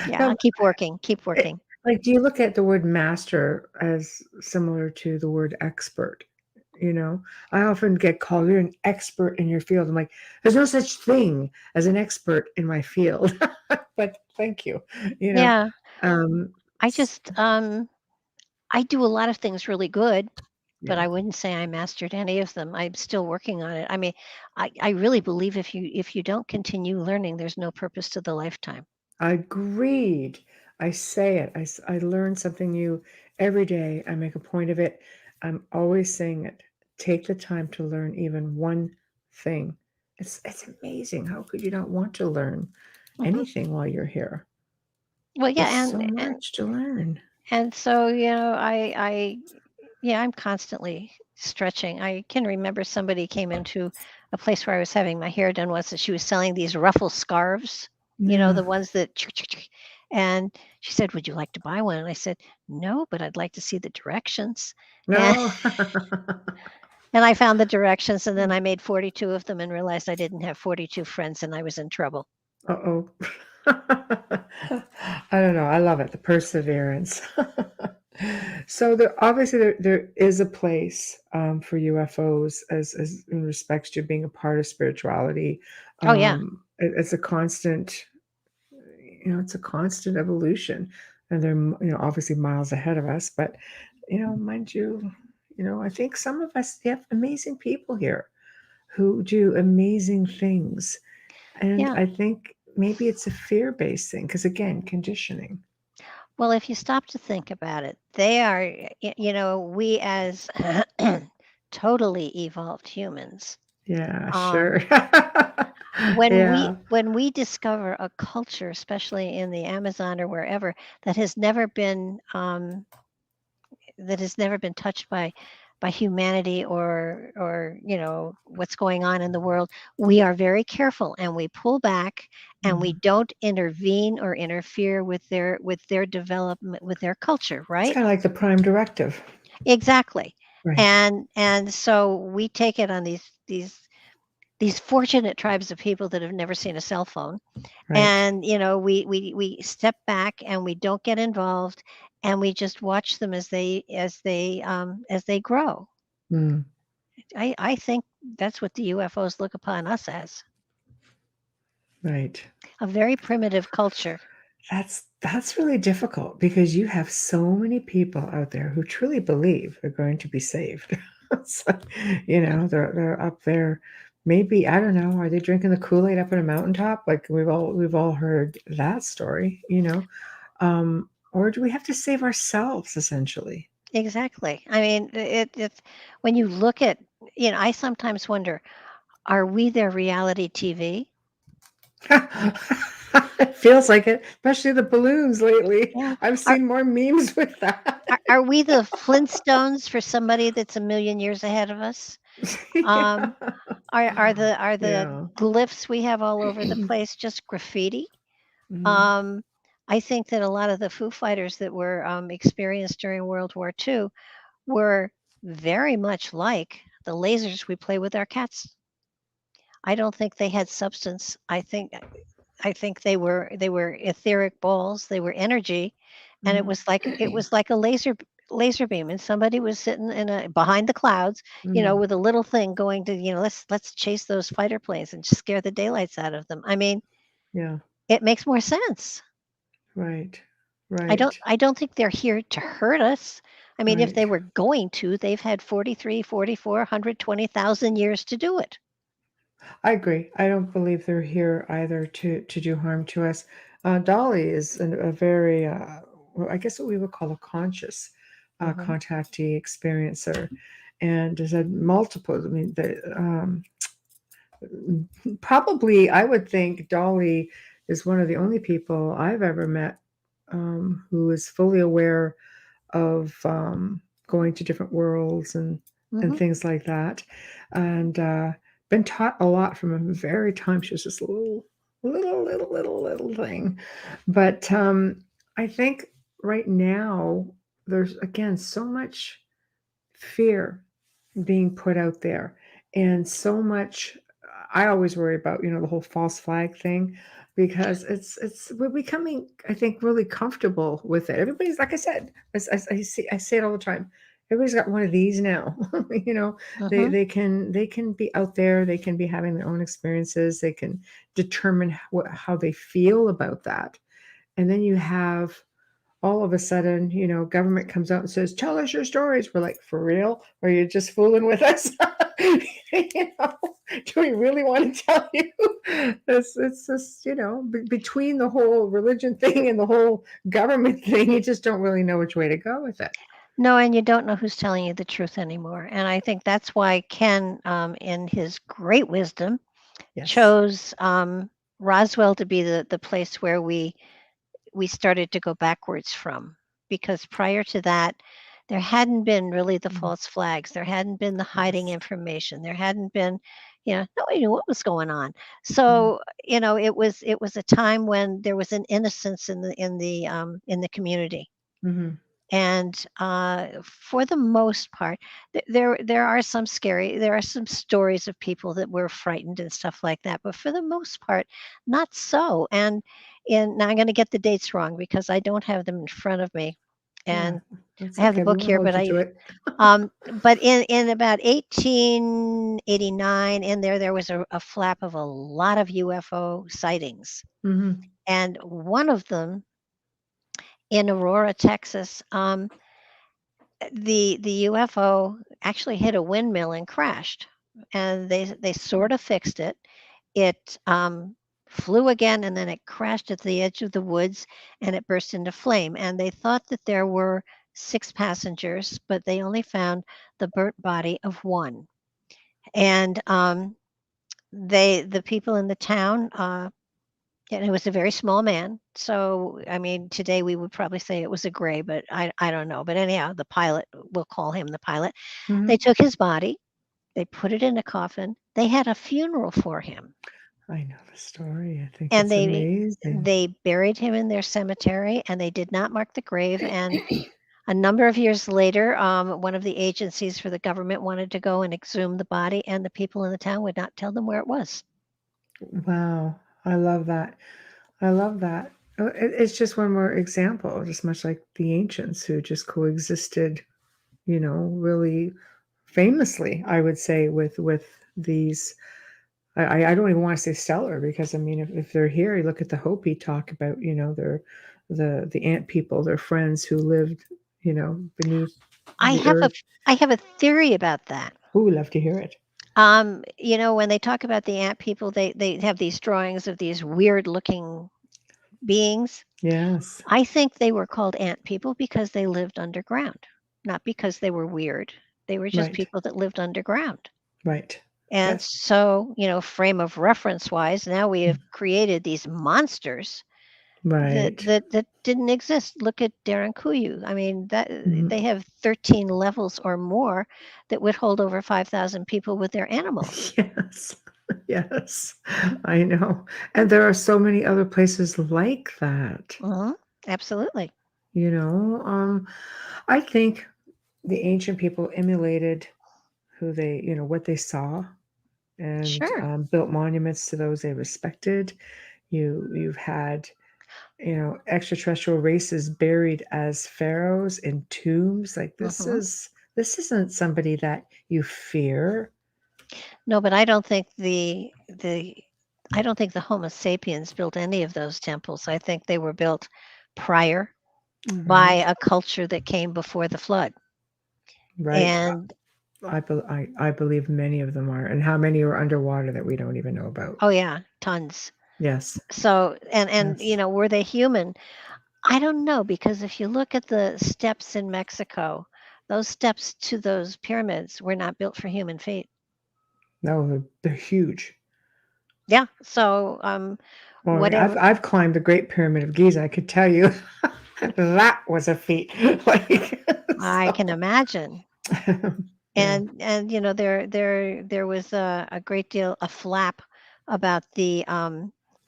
Yeah, No, keep working, keep it, working. like, do you look at the word master as similar to the word expert? You know, I often get called, you're an expert in your field. I'm like, there's no such thing as an expert in my field. But thank you. You know, Yeah, um, I s- just I do a lot of things really good, but yeah, I wouldn't say I mastered any of them. I'm still working on it. I mean, I really believe if you don't continue learning, there's no purpose to the lifetime. agreed. I say it. I learn something new every day. I make a point of it. I'm always saying it. Take the time to learn even one thing. It's amazing. How could you not want to learn? anything while you're here. Well, There's yeah, so much to learn. and so yeah, I'm constantly stretching. I can remember somebody came into a place where I was having my hair done once, and she was selling these ruffle scarves, Yeah. the ones that, and she said, "Would you like to buy one?" And I said, "No, but I'd like to see the directions." And No. and I found the directions, and then I made 42 of them and realized I didn't have 42 friends, and I was in trouble. Uh-oh. I don't know. I love it. The perseverance. So there is a place for UFOs as in respects to being a part of spirituality. Oh yeah, It's a constant, it's a constant evolution, and they're obviously miles ahead of us. But mind you, I think some of us have amazing people here who do amazing things. And yeah. I think maybe it's a fear-based thing because, again, conditioning. Well, if you stop to think about it, they are, we as totally evolved humans, Yeah, sure. um, when we Yeah. when we discover a culture, especially in the Amazon or wherever, that has never been touched by humanity or what's going on in the world, we are very careful and we pull back and we Mhm. don't intervene or interfere with their development, with their culture, It's right? kinda like the prime directive. Exactly. Right, And so we take it on these fortunate tribes of people that have never seen a cell phone, right. and we step back and we don't get involved, and we just watch them as they grow. Mm, I think that's what the UFOs look upon us as, right. a very primitive culture. That's really difficult because you have so many people out there who truly believe they're going to be saved. So, they're up there. Maybe, I don't know, are they drinking the Kool-Aid up on a mountaintop? Like we've all heard that story. Or do we have to save ourselves essentially? Exactly. I mean, it's when you look at, I sometimes wonder, are we their reality TV? It feels like it, especially the balloons lately. Yeah. I've Are, seen more memes with that. are we the Flintstones for somebody that's a million years ahead of us? Yeah. Um, are the Yeah. glyphs we have all over the place just graffiti? Mhm. Um, I think that a lot of the Foo Fighters that were experienced during World War II were very much like the lasers we play with our cats. I don't think they had substance. I think they were etheric balls. They were energy, and it Mhm. was like a laser beam, and somebody was sitting behind the clouds, Mhm. with a little thing going to, let's chase those fighter planes and scare the daylights out of them. I mean, Yeah. it makes more sense. Right. I don't Right. I don't think they're here to hurt us. I mean, if Right. they were going to, they've had 43, 44, 120,000 years to do it. I agree. I don't believe they're here either to do harm to us. Dolly is a very, well, I guess what we would call a conscious Mhm. contactee experiencer, and has had multiple. I mean, probably I would think Dolly is one of the only people I've ever met who is fully aware of going to different worlds and Mhm. things like that, and been taught a lot from a very time she was just a little thing. But I think right now there's again so much fear being put out there and so much. I always worry about the whole false flag thing because we're becoming, I think, really comfortable with it. Everybody's, like I said, I say it all the time, everybody's got one of these now. you know they Mhm. they can they can be out there, they can be having their own experiences, they can determine how they feel about that. And then you have, all of a sudden, government comes out and says, "Tell us your stories." We're like, "For real? Or are you just fooling with us?" you know, do we really want to tell you? It's just, between the whole religion thing and the whole government thing, you just don't really know which way to go with it. No, and you don't know who's telling you the truth anymore. And I think that's why Ken, in his great wisdom, Yes. chose Roswell to be the place where we started to go backwards from, because prior to that, there hadn't been really the Mm. false flags. There hadn't been the hiding Yes. information. There hadn't been, nobody knew what was going on. Mm. So, it was a time when there was an innocence in the community. Mhm. And for the most part, there are some stories of people that were frightened and stuff like that, but for the most part, not so. And now I'm going to get the dates wrong because I don't have them in front of me, Yeah, and that's I have the okay. We book won't here, hold but you to it. in about 1889, in there was a flap of a lot of UFO sightings, Mhm. and one of them in Aurora, Texas. The UFO actually hit a windmill and crashed, and they sort of fixed it. It flew again, and then it crashed at the edge of the woods, and it burst into flame. And they thought that there were 6 passengers, but they only found the burnt body of one. And the people in the town. And it was a very small man. So, I mean, today we would probably say it was a gray, but I don't know. But anyhow, the pilot, we'll call him the pilot. They Mhm. took his body, they put it in a coffin, they had a funeral for him, I know the story. I think and it's they amazing. they buried him in their cemetery, and they did not mark the grave. And a number of years later, one of the agencies for the government wanted to go and exhume the body, and the people in the town would not tell them where it was. Wow, I love that. I love that. It's just one more example, just much like the ancients who just coexisted, really famously, I would say, with these. I don't even want to say stellar because I mean, if they're here, you look at the Hopi talk about, their the ant people, their friends who lived, beneath I the have a earth. I have a theory about that. Ooh, love to hear it. When they talk about the ant people, they have these drawings of these weird looking beings. Yes, I think they were called ant people because they lived underground, not because they were weird. They were just right, people that lived underground. right. And Yes, so, frame of reference wise, now we have created these monsters that right. that that didn't exist. Look at Kuyu. I mean, that Mhm. they have 13 levels or more that would hold over 5,000 people with their animals. Yes, yes, I know. And there are so many other places like that, Mhm. Absolutely. you know. I think the ancient people emulated who they, what they saw and Sure. built monuments to those they respected. You've had, extraterrestrial races buried as pharaohs in tombs. Like Mhm. this isn't somebody that you fear. No, but I don't think the Homo sapiens built any of those temples. I think they were built prior by Right, a culture that came before the flood. right. And I believe many of them are, and how many are underwater that we don't even know about. oh yeah, tons. Yes, So and yes. were they human? I don't know, because if you look at the steps in Mexico, those steps to those pyramids were not built for human feet. No, they're huge. Yeah. So Well, I mean, I've whatever. I've climbed the Great Pyramid of Giza. I could tell you that was a feat. Like, I so, can imagine. yeah. And there was a great deal a flap about the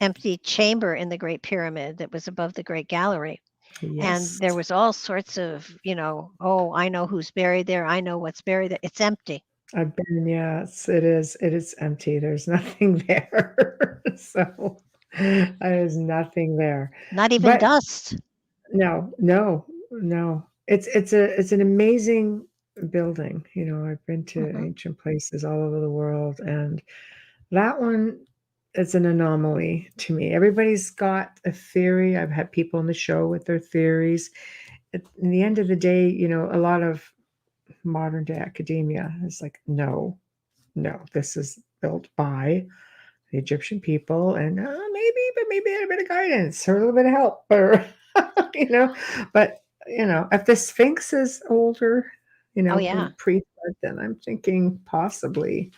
empty chamber in the Great Pyramid that was above the Great Gallery. And Yes. there was all sorts of, oh, I know who's buried there. I know what's buried there. It's empty. I've been, yes, it is empty. There's nothing there. So there's nothing there. Not even But dust. no, no, no. It's an amazing building. I've been to Hmm. ancient places all over the world, and that one is an anomaly to me. Everybody's got a theory. I've had people on the show with their theories. In the end of the day, a lot of modern day academia is like, no, no, this is built by the Egyptian people, and maybe, but maybe a bit of guidance or a little bit of help, or you know. But if the Sphinx is older, Oh than yeah. pre-flood, then I'm thinking possibly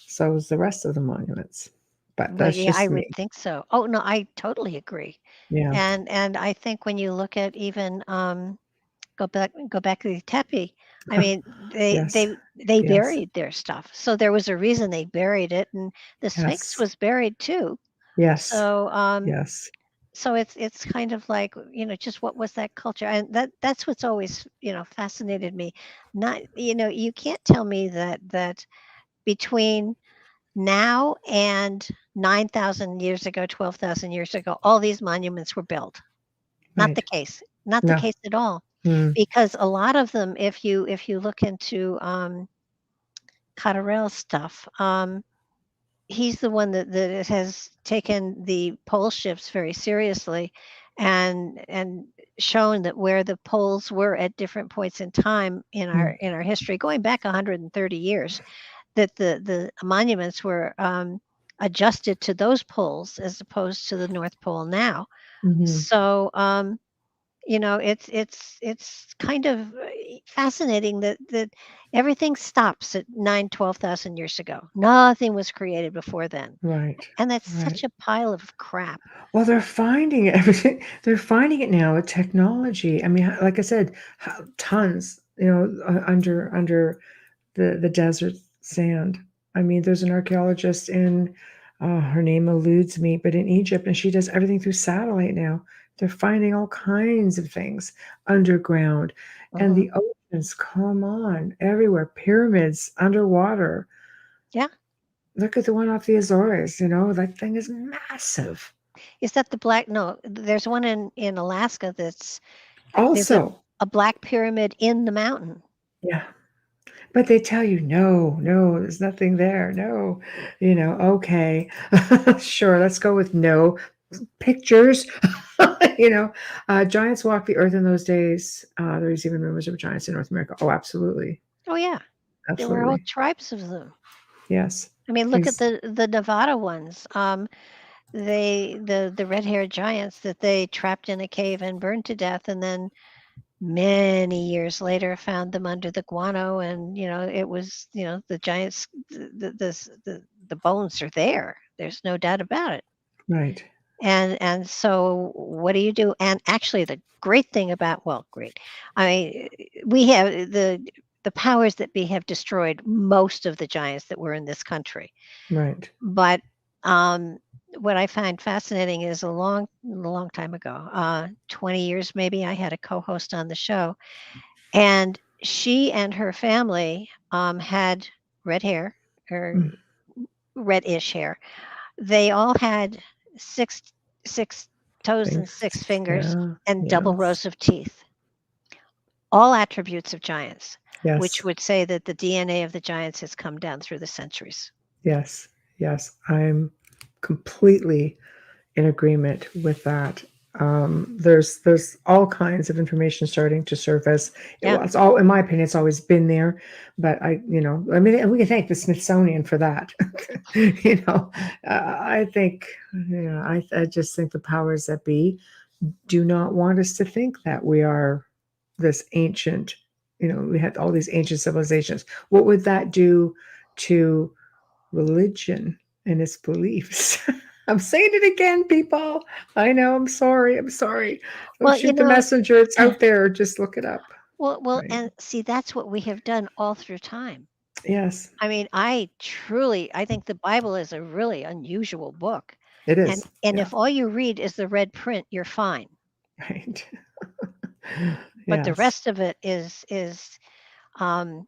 so is the rest of the monuments. but Well, that's yeah, I just would me. think so. Oh, no, I totally agree. Yeah. And I think when you look at even, go back to the tepi, I mean, they Yes. they they Yes. buried their stuff. So there was a reason they buried it, and the Sphinx Yes. was buried too. Yes. So, Yes. so it's kind of like, just what was that culture? And that's what's always, fascinated me. Not, you can't tell me that between now and 9,000 years ago, 12,000 years ago, all these monuments were built. Not the Right. case. Not the No. case at all. Mm. Because a lot of them, if you look into Cotterell's stuff, he's the one that has taken the pole shifts very seriously, and shown that where the poles were at different points in time in our Mm. in our history, going back 130 years, that the monuments were adjusted to those poles as opposed to the North Pole now. Mhm. So, it's kind of fascinating that everything stops at 9, 12,000 years ago. Nothing was created before then, Right. and that's Right. such a pile of crap. Well, they're finding it everything they're finding it now with technology. I mean, like I said, tons, under the desert sand. I mean, there's an archaeologist in, her name eludes me, but in Egypt, and she does everything through satellite now. They're finding all kinds of things underground, and Mhm. the oceans, come on, everywhere, pyramids underwater. Yeah. Look at the one off the Azores, that thing is massive. Is that the black no, there's one in Alaska there's a Also, black pyramid in the mountain. yeah, but they tell you, "No, no, there's nothing there. No." Okay. Sure, let's go with no. Pictures. Giants walked the earth in those days. There's even rumors of giants in North America. Oh, absolutely. Oh, yeah. There were whole Absolutely. tribes of them. Yes. I mean, look at Ex the Nevada ones. The red-haired giants that they trapped in a cave and burned to death, and then many years later found them under the guano, and it was, the giants, the bones are there. There's no doubt about it. Right. And so what do you do? And actually the great thing about, well, great. I We have the powers that be have destroyed most of the giants that were in this country. Right. But what I find fascinating is a long time ago, 20 years maybe, I had a co-host on the show, and she and her family had red hair, or Mm. reddish hair. They all had six six toes and Thanks. 6 fingers Yeah. and double Yes. rows of teeth. All attributes of giants, which Yes. would say that the DNA of the giants has come down through the centuries. Yes. Yes. I'm completely in agreement with that. There's all kinds of information starting to surface. Yeah. It's all, in my opinion, it's always been there, but I mean, and we can thank the Smithsonian for that. I think, I just think the powers that be do not want us to think that we are this ancient. We had all these ancient civilizations. What would that do to religion and its beliefs? I'm saying it again, people. I know. I'm sorry. I'm sorry. Don't Well, shoot the messenger. It's out there. Just look it up. well, Right. and see, that's what we have done all through time. Yes, I mean, I think the Bible is a really unusual book, it and is. and Yeah. if all you read is the red print, you're fine. Right. But the Yes. rest of it um,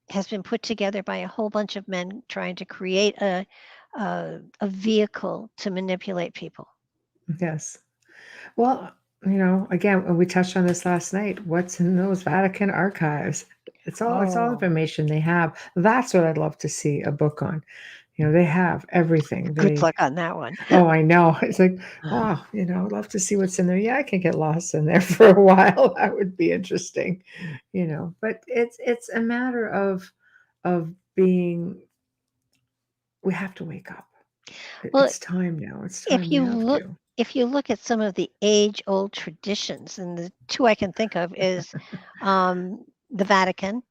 has been put together by a whole bunch of men trying to create a vehicle to manipulate people. Yes. Well, again, we touched on this last night. What's in those Vatican archives? It's all Oh, information they have. That's what I'd love to see a book on. They have everything. good luck on that one. Oh, I know. It's like, oh, I'd love to see what's in there. Yeah, I can get lost in there for a while. That would be interesting. But it's a matter of being. We have to wake up. Well, It's time now. It's time if we you have look to. if you look at some of the age-old traditions, and the two I can think of is the Vatican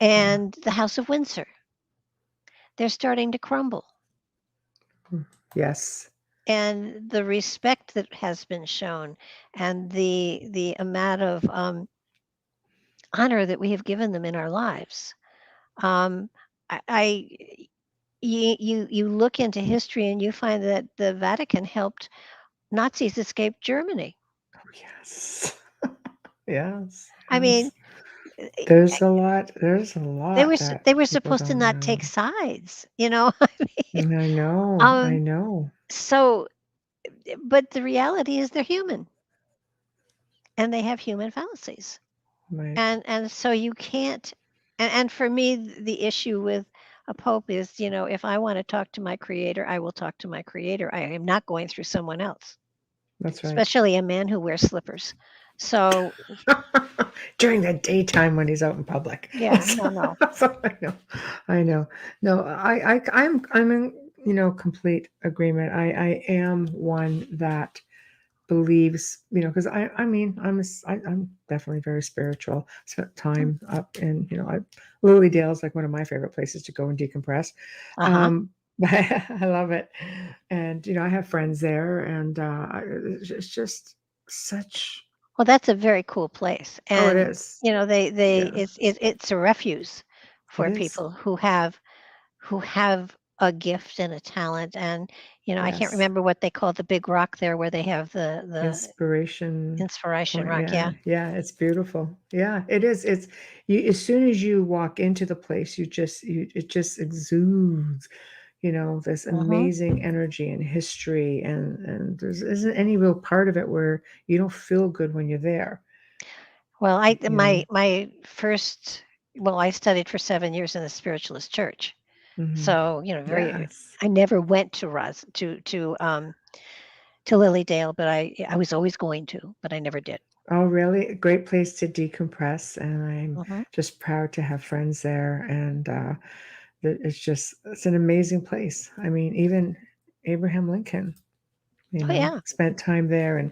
Yeah. and the House of Windsor. They're starting to crumble. Yes. and the respect that has been shown, and the amount of honor that we have given them in our lives. Um, I you look into history and you find that the Vatican helped Nazis escape Germany. Oh, yes. Yes. I mean, Yes. There's a lot that they were people supposed to don't not take know. sides, you know. I mean, And I know. I um, know. so, but the reality is they're human and they have human fallacies, Right. and so you can't. And for me, the issue with a pope is, if I want to talk to my creator, I will talk to my creator. I am not going through someone else, That's right. especially a man who wears slippers. So During the daytime when he's out in public. yeah, no, no. So I know. I know. No, I'm in, complete agreement. I am one that believes, because I mean, I'm definitely very spiritual. Spent Uh time up in, Lily Dale's like one of my favorite places to go and decompress. huh. But I love it. And, I have friends there, and it's just such, Well, that's a very cool place, oh, it and is. they Yeah, it's a refuge it for is. people who have a gift and a talent, and I can't Yes. remember what they call the big rock there where they have the Inspiration inspiration point. rock. Yeah. Yeah. Yeah. It's beautiful. Yeah, it is. It's you, as soon as you walk into the place, it just exudes, this Hmm. amazing energy and history. And there isn't any real part of it where you don't feel good when you're there, Well, you know? my first I studied for 7 years in the spiritualist church, Hmm. so very. Yes. I never went to Ros to Lilydale, but I was always going to, but I never did. Oh, really? A great place to decompress. And I'm Hmm. just proud to have friends there. And it's an amazing place. I mean, even Abraham Lincoln, Oh yeah. spent time there, and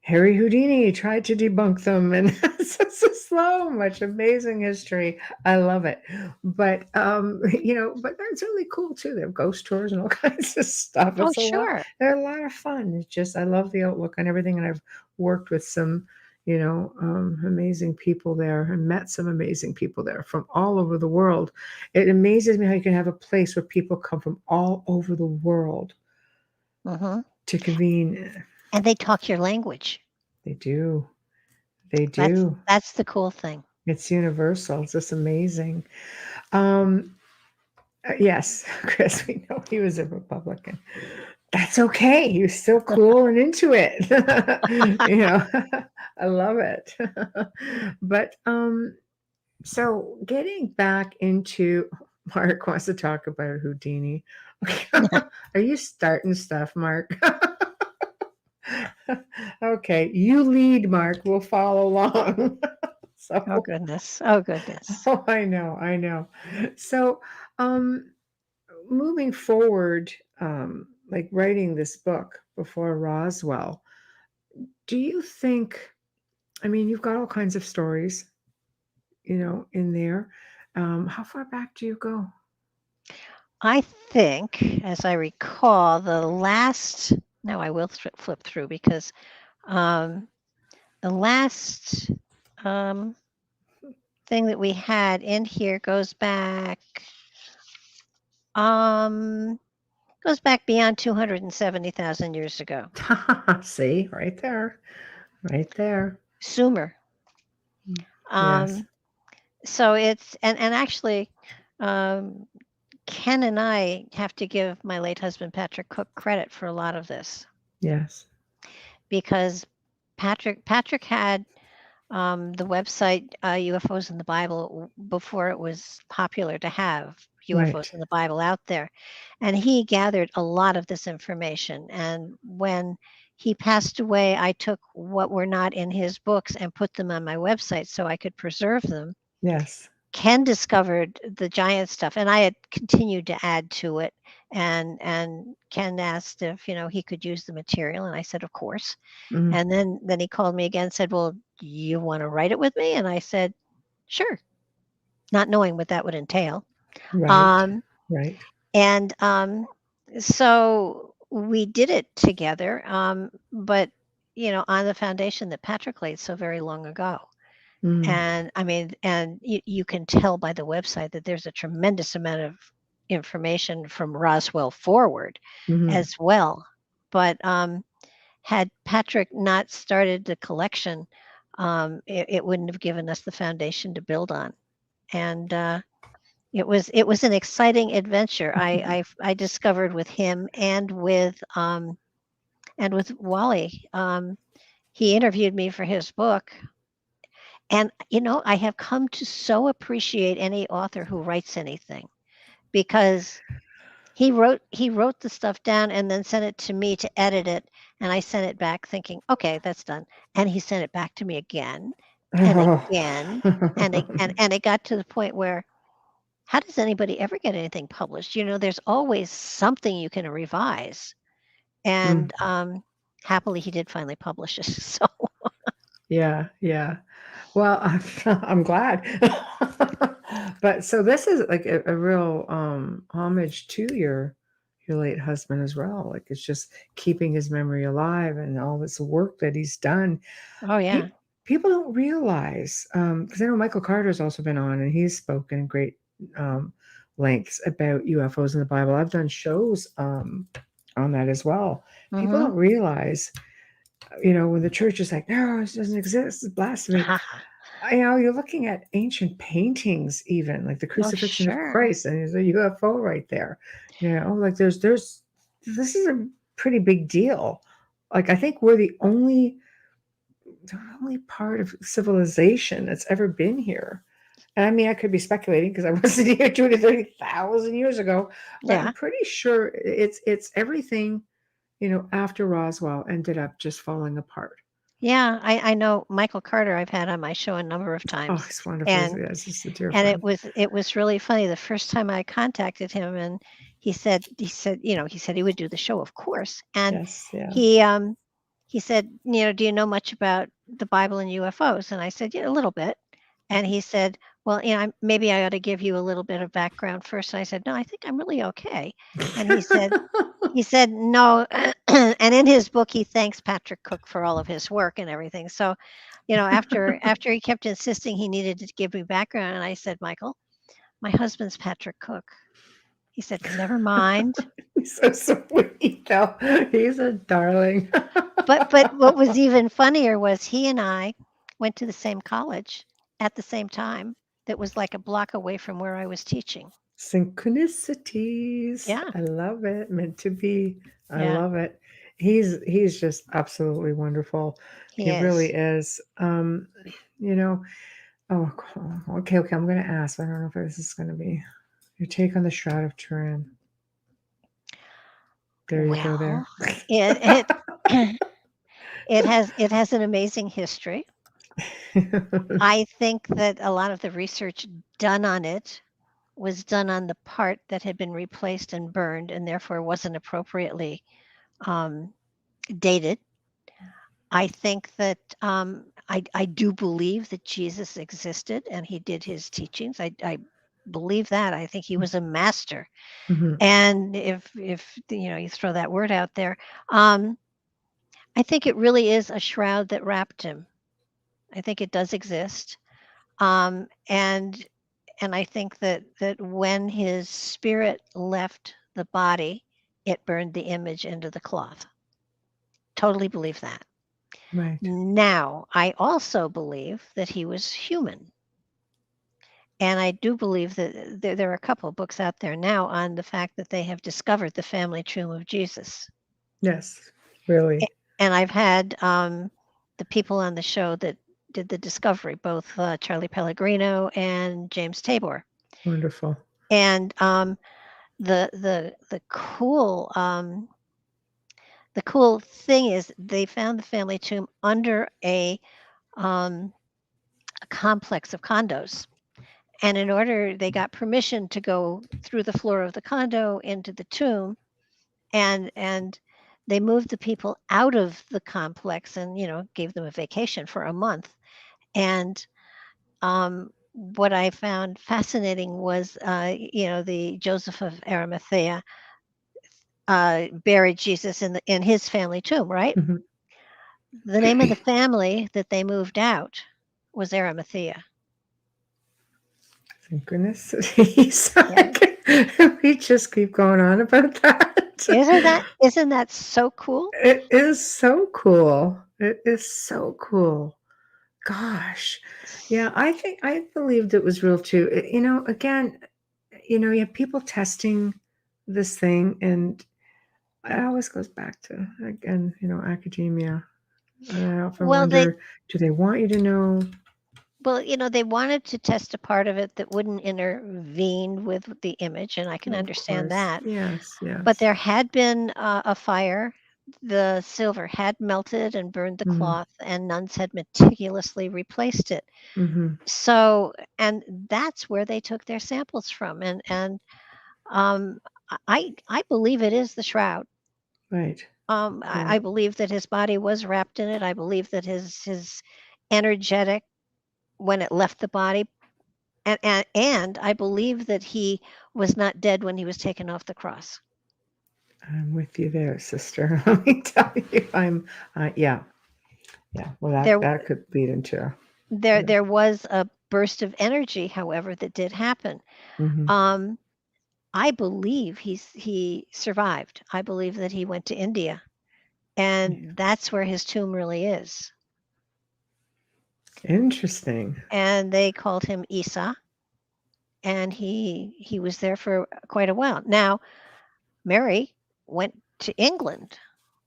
Harry Houdini tried to debunk them, and it's so much amazing history. I love it. But but that's really cool too. They have ghost tours and all kinds of stuff. Oh It's a lot. sure. They're a lot of fun. It's just I love the outlook on everything, and I've worked with some amazing people there and met some amazing people there from all over the world. It amazes me how you can have a place where people come from all over the world Hmm. to convene. And they talk your language. They do. They That's do. that's the cool thing. It's universal. It's just amazing. Um, yes, Chris, we know he was a Republican. That's okay. He was still cool and into it. you know, I love it. But so getting back into Mark wants to talk about Houdini. Are you starting stuff, Mark? Okay, you lead, Mark. We'll follow along. Oh So, goodness. Oh goodness. oh, I know, I know. So, um, moving forward, like writing this book before Roswell, do you think? I mean, you've got all kinds of stories, in there. How far back do you go? I think, as I recall, the last. No, I will flip through because um, the last um, thing that we had in here um, goes back beyond 270,000 years ago. See, right there, right there. Sumer. Yes, Um, so it's and actually, um, Ken and I have to give my late husband Patrick Cook credit for a lot of this yes, because Patrick had the website UFOs in the Bible before it was popular to have UFOs right. in the Bible out there, and he gathered a lot of this information. And when he passed away, I took what were not in his books and put them on my website so I could preserve them. Yes. Ken discovered the giant stuff, and I had continued to add to it. And Ken asked if he could use the material, and I said, of course. Mm, And then he called me again, and said, "Well, you want to write it with me?" And I said, "Sure," not knowing what that would entail. right, Um, right. and so we did it together, but on the foundation that Patrick laid so very long ago. Mm, And I mean, and you can tell by the website that there's a tremendous amount of information from Roswell forward mhm. as well. But had Patrick not started the collection, it wouldn't have given us the foundation to build on. And it was an exciting adventure. I discovered with him and with Wally. He interviewed me for his book, and I have come to so appreciate any author who writes anything, because he wrote the stuff down and then sent it to me to edit it, and I sent it back thinking, okay, that's done. And he sent it back to me again and Oh. again, and it got to the point where, how does anybody ever get anything published? There's always something you can revise. Mm, And happily, he did finally publish it. So yeah, yeah. Well, I'm glad. But so this is like a real homage to your late husband as well. Like it's just keeping his memory alive and all this work that he's done. oh yeah. People don't realize, because I know Michael Carter's also been on and he's spoken in great um, lengths about UFOs in the Bible. I've done shows on that as well. People Mhm. don't realize, when the church is like, no, it doesn't exist, it's blasphemy. You're looking at ancient paintings, even like the Oh, crucifixion of sure. Christ, and there's a UFO right there. Like there's this is a pretty big deal. Like I think we're the only part of civilization that's ever been here. And I mean, I could be speculating because I wasn't here 20, 30,000 years ago, but I'm Yeah. pretty sure it's everything, after Roswell ended up just falling apart. Yeah, I know Michael Carter I've had on my show a number of Oh, times, he's wonderful. and Yes, he's a dear and it friend. was it was really funny the first time I contacted him, and he said he would do the show, of course. And Yes, yeah. he said, "Do you know much about the Bible and UFOs?" And I said, "Yeah, a little bit." And he said, "Well, maybe I ought to give you a little bit of background first." And I said, "No, I think I'm really okay." And he said, "No," and in his book, he thanks Patrick Cook for all of his work and everything. So, after he kept insisting he needed to give me background, and I said, "Michael, my husband's Patrick Cook." He said, "Never mind." He's so sweet, though. He's a darling. But what was even funnier was he and I went to the same college at the same time, that was like a block away from where I was teaching. Synchronicities. Yeah, I love it. Meant to be. I yeah, love it. He's just absolutely wonderful. he He really is. is. You know, oh, okay, okay. I'm gonna ask. I don't know if this is gonna be your take on the Shroud of Turin. There you go Well, there. it it has an amazing history. I think that a lot of the research done on it was done on the part that had been replaced and burned, and therefore wasn't appropriately um, dated. I think that I do believe that Jesus existed and he did his teachings. I believe that. I think he was a master. Mhm. And if you throw that word out there, um, I think it really is a shroud that wrapped him. I think it does exist. And I think that when his spirit left the body, it burned the image into the cloth. Totally believe that. Right. Now, I also believe that he was human. And I do believe that there are a couple of books out there now on the fact that they have discovered the family tomb of Jesus. Yes. Really And I've had the people on the show that did the discovery, both Charlie Pellegrino and James Tabor. wonderful. And the cool thing is they found the family tomb under a complex of condos. And in order, they got permission to go through the floor of the condo into the tomb, and they moved the people out of the complex and gave them a vacation for a month. And what I found fascinating was the Joseph of Arimathea buried Jesus in his family tomb, right? Mhm. The name of the family that they moved out was Arimathea. Synchronicities. Yeah. We just keep going on about that. Isn't that so cool? It is so cool. It is so cool. Gosh. Yeah, I believed it was real too. Again, you have people testing this thing, and it always goes back to, again, academia. And I often Well, they wonder, do they want you to know? well, they wanted to test a part of it that wouldn't intervene with the image, and I can Of understand course. that. Yes, But yes. there had been a fire. The silver had melted and burned the Mm-hmm. cloth, and nuns had meticulously replaced it. Mm-hmm. So, and that's where they took their samples from. And um, I believe it is the shroud. Right. I believe that his body was wrapped in it. I believe that his energetic when it left the body, and I believe that he was not dead when he was taken off the cross. I'm with you there, sister. Let me tell you, yeah. Yeah. Well, There that could lead into. there was a burst of energy, however, that did happen. Mm-hmm. Um, I believe he survived. I believe that he went to India, and that's where his tomb really is. Interesting. And they called him Isa, and he was there for quite a while. Now, Mary went to England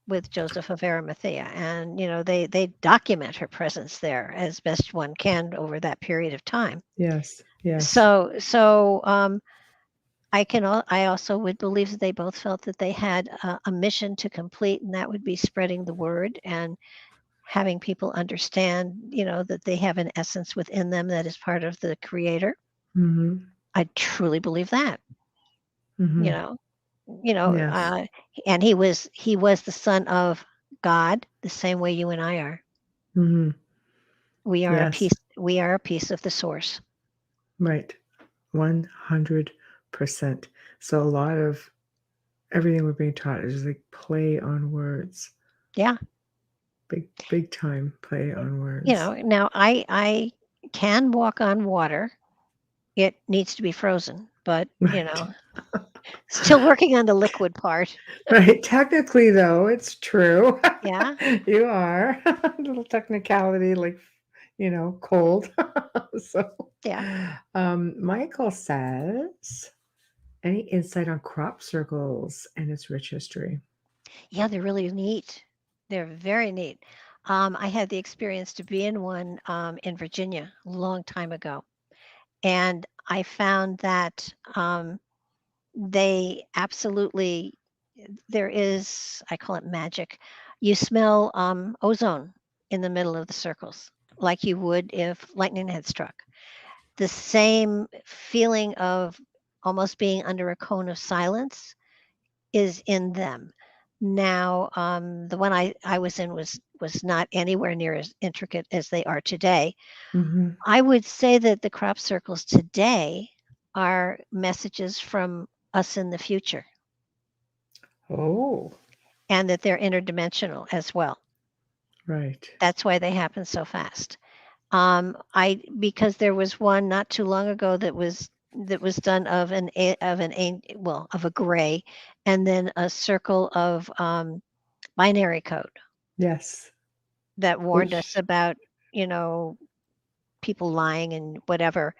with Joseph of Arimathea, and they document her presence there as best one can over that period of time. Yes. Yes. So I also would believe that they both felt that they had a mission to complete, and that would be spreading the word and having people understand, that they have an essence within them that is part of the Creator. Mm-hmm. I truly believe that. You Mm-hmm. know, you know, Yes. uh, and he was the son of God, the same way you and I are. Mm-hmm. We are a Yes. piece. We are a piece of the source. Right. 100%. So a lot of everything we're being taught is like play on words. Yeah. Big time play on words. Now I can walk on water. It needs to be frozen, but Right. still working on the liquid part. Right. Technically, though, it's true. Yeah. You are. A little technicality, like, cold. So, Yeah. Michael says, any insight on crop circles and its rich history? Yeah, they're really neat. They're very neat. I had the experience to be in one in Virginia a long time ago, and I found that they absolutely there is, I call it magic. You smell ozone in the middle of the circles, like you would if lightning had struck. The same feeling of almost being under a cone of silence is in them. Now, the one I was in was not anywhere near as intricate as they are today. Mm-hmm. I would say that the crop circles today are messages from us in the future, Oh, and that they're interdimensional as well. right. That's why they happen so fast. I because there was one not too long ago that was done of of a gray, and then a circle of binary code Yes. that warned us Which, about you know people lying and whatever.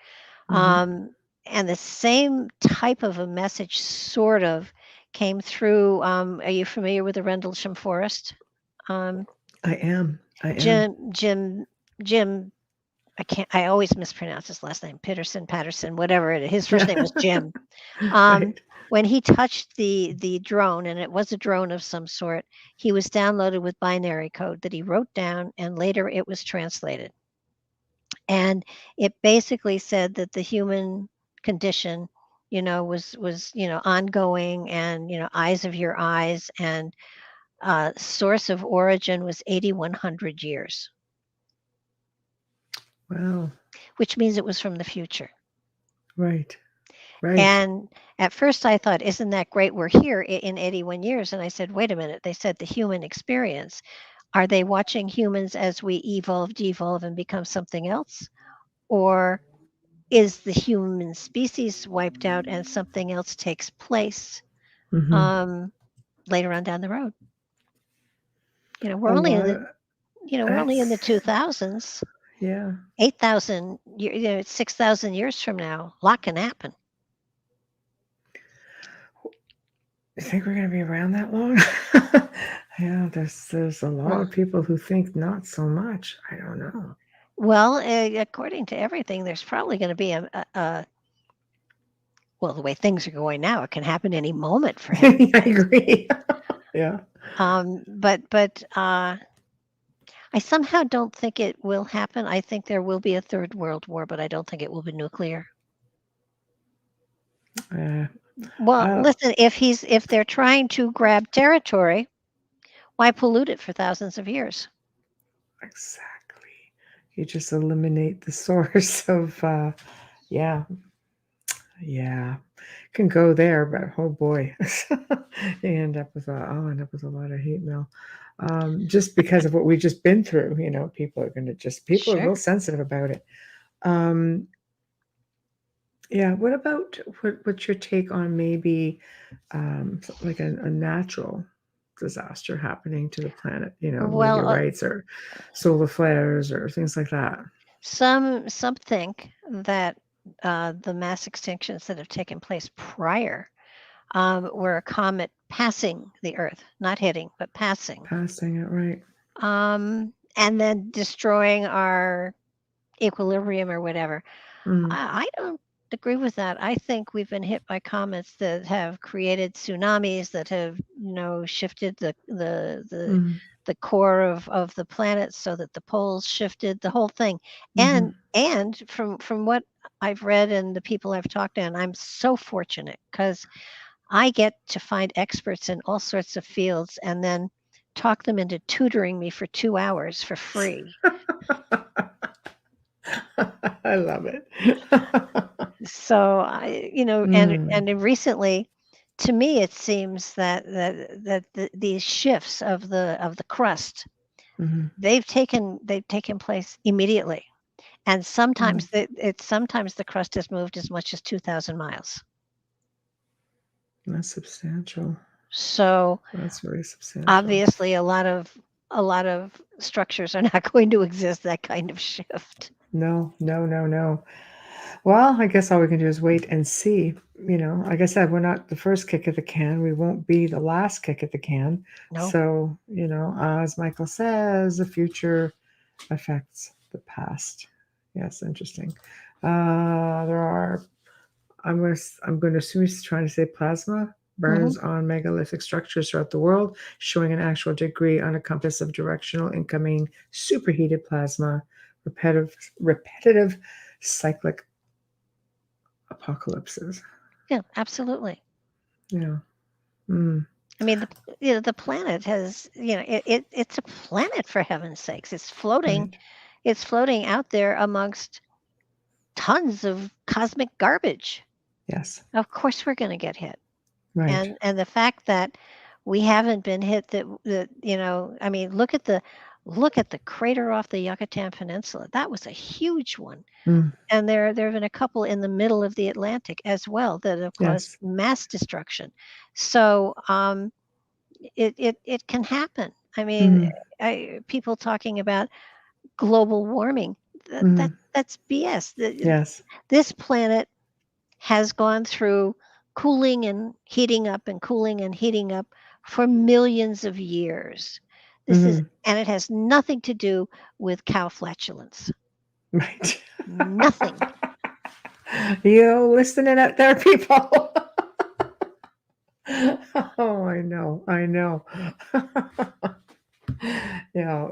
mhm. And the same type of a message sort of came through. Are you familiar with the Rendlesham Forest? Um, I am. I am. Jim, I always mispronounce his last name, Patterson, whatever it is. His first Yeah. name was Jim. Um, Right. when he touched the drone, and it was a drone of some sort, he was downloaded with binary code that he wrote down, and later it was translated. And it basically said that the human condition, was ongoing, and eyes of your eyes, and source of origin was 8,100 years, Wow. which means it was from the future. Right. Right. And at first I thought, isn't that great? We're here in 81 years. And I said, wait a minute. They said the human experience. Are they watching humans as we evolve, devolve, and become something else? Or is the human species wiped out and something else takes place Hmm. um, later on down the road? You know, we're A only in lot the of we're only in the that's 2000s. yeah. 8,000, 6,000 years from now, a lot can happen. You think we're gonna be around that long? Yeah, there's a lot Well, of people who think not so much. I don't know. well, according to everything, there's probably going to be well, the way things are going now, it can happen any moment for heaven's I sakes. agree. Yeah. But I somehow don't think it will happen. I think there will be a third world war, but I don't think it will be nuclear. Uh, Well, I, listen, if they're trying to grab territory, why pollute it for thousands of years? exactly. You just eliminate the source of yeah, yeah. Can go there, but oh boy. You end up with I'll end up with a lot of hate mail. Just because of what we've just been through, people are Sure. real sensitive about it. Um, yeah, what about what's your take on maybe like a natural disaster happening to the planet, Well, meteorites or solar flares or things like that? some think that the mass extinctions that have taken place prior were a comet passing the Earth, not hitting, but passing, Passing it right. and then destroying our equilibrium or whatever. Mm, I don't agree with that. I think we've been hit by comets that have created tsunamis that have, shifted mm, the core of the planet so that the poles shifted, the whole thing. mm-hmm. And from what I've read and the people I've talked to, and I'm so fortunate because I get to find experts in all sorts of fields and then talk them into tutoring me for 2 hours for free. I love it. So I, Mm, and then recently, to me, it seems that these shifts of the crust mhm, they've taken place immediately, and mm. sometimes the crust has moved as much as 2,000 miles. That's substantial. So That's very substantial. obviously, a lot of structures are not going to exist that kind of shift. No, no, no, no. Well, I guess all we can do is wait and see. Like I said, we're not the first kick at the can. We won't be the last kick at the can. No. So, as Michael says, the future affects the past. Yes, interesting. There are. I'm going to assume he's trying to say plasma Hmm. burns on megalithic structures throughout the world, showing an actual degree on a compass of directional incoming superheated plasma, repetitive cyclic apocalypses. Yeah, absolutely. Yeah. Mm, I mean, the planet has, it's a planet for heaven's sakes. right. It's floating out there amongst tons of cosmic garbage. Yes. Of course, we're going to get hit, Right. and the fact that we haven't been hit, I mean, look at the crater off the Yucatan Peninsula. That was a huge one, Mm, and there have been a couple in the middle of the Atlantic as well that have caused yes. mass destruction. So it can happen. I mean, Mm, people talking about global warming, mm, that's BS. yes. This planet has gone through cooling and heating up and cooling and heating up for millions of years. Mm, And it has nothing to do with cow flatulence. right. Nothing. You listening out there, people? Oh, I know. I know. Yeah.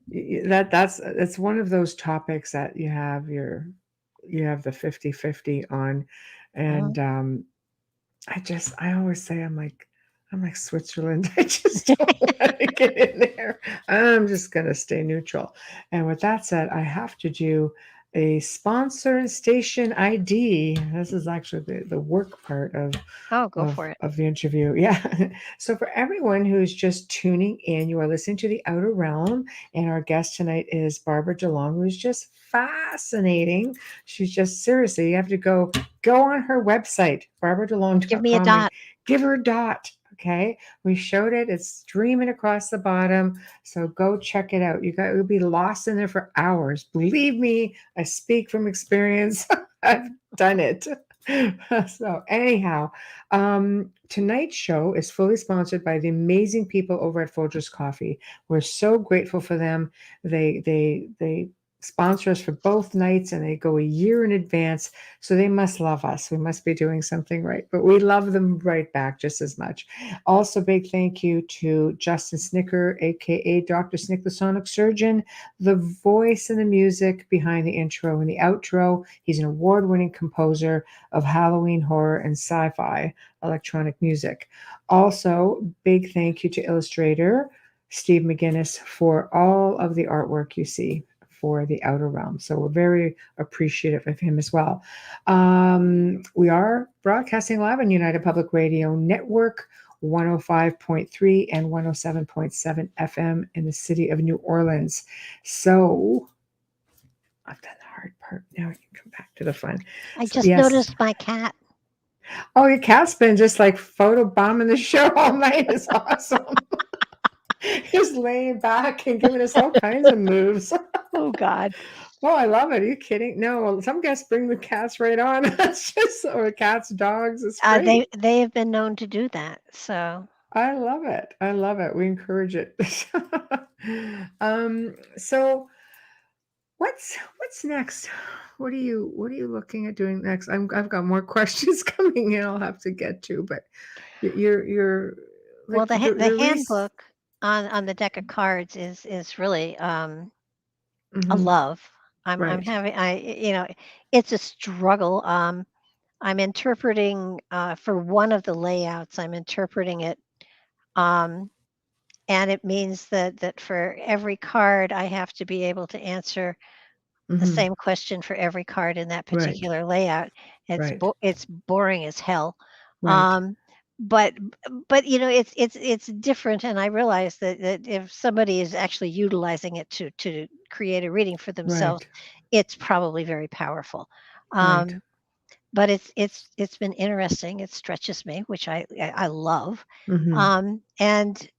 That's one of those topics that you have the 50-50 on, Mhm. and I always say I'm like Switzerland. I just don't want to get in there. I'm just gonna stay neutral. And with that said, I have to do a sponsor station ID. This is actually the work part Oh, go for it. of the interview. Yeah. So for everyone who's just tuning in, you are listening to The Outer Realm, and our guest tonight is Barbara DeLong, who's just fascinating. She's just seriously, you have to go on her website, Give me a barbaradelong.com, and dot. give her a dot. Okay. We showed it. It's streaming across the bottom. So go check it out. You'll be lost in there for hours. Believe me, I speak from experience. I've done it. So anyhow, tonight's show is fully sponsored by the amazing people over at Folgers Coffee. We're so grateful for them. They sponsor us for both nights, and they go a year in advance. So they must love us. We must be doing something right, but we love them right back just as much. Also, big thank you to Justin Snicker, aka Dr. Snick, the Sonic Surgeon, the voice and the music behind the intro and the outro. He's an award-winning composer of Halloween horror and sci-fi electronic music. Also, big thank you to illustrator Steve McGinnis for all of the artwork you see for The Outer Realm. So we're very appreciative of him as well. We are broadcasting live on United Public Radio Network, 105.3 and 107.7 FM in the city of New Orleans. So I've done the hard part. Now I can come back to the fun. I So, just yes. noticed my cat. Oh, your cat's been just like photo bombing the show all night. It's awesome. He's laying back and giving us all kinds of moves. Oh God. Oh, I love it. Are you kidding? No, some guests bring the cats right on. It's just, or cats, dogs. It's great. They have been known to do that. So I love it. I love it. We encourage it. So what's next? What are you looking at doing next? I've got more questions coming in. I'll have to get to, but you're well, like the handbook on the deck of cards is really a love. I'm Right. having it's a struggle. I'm interpreting for one of the layouts. I'm interpreting it, and it means that for every card, I have to be able to answer the same question for every card in that particular layout. It's Right. it's boring as hell. Right. But it's different, and I realize that if somebody is actually utilizing it to create a reading for themselves, Right. it's probably very powerful. Right. But it's been interesting. It stretches me, which I love. Mhm. And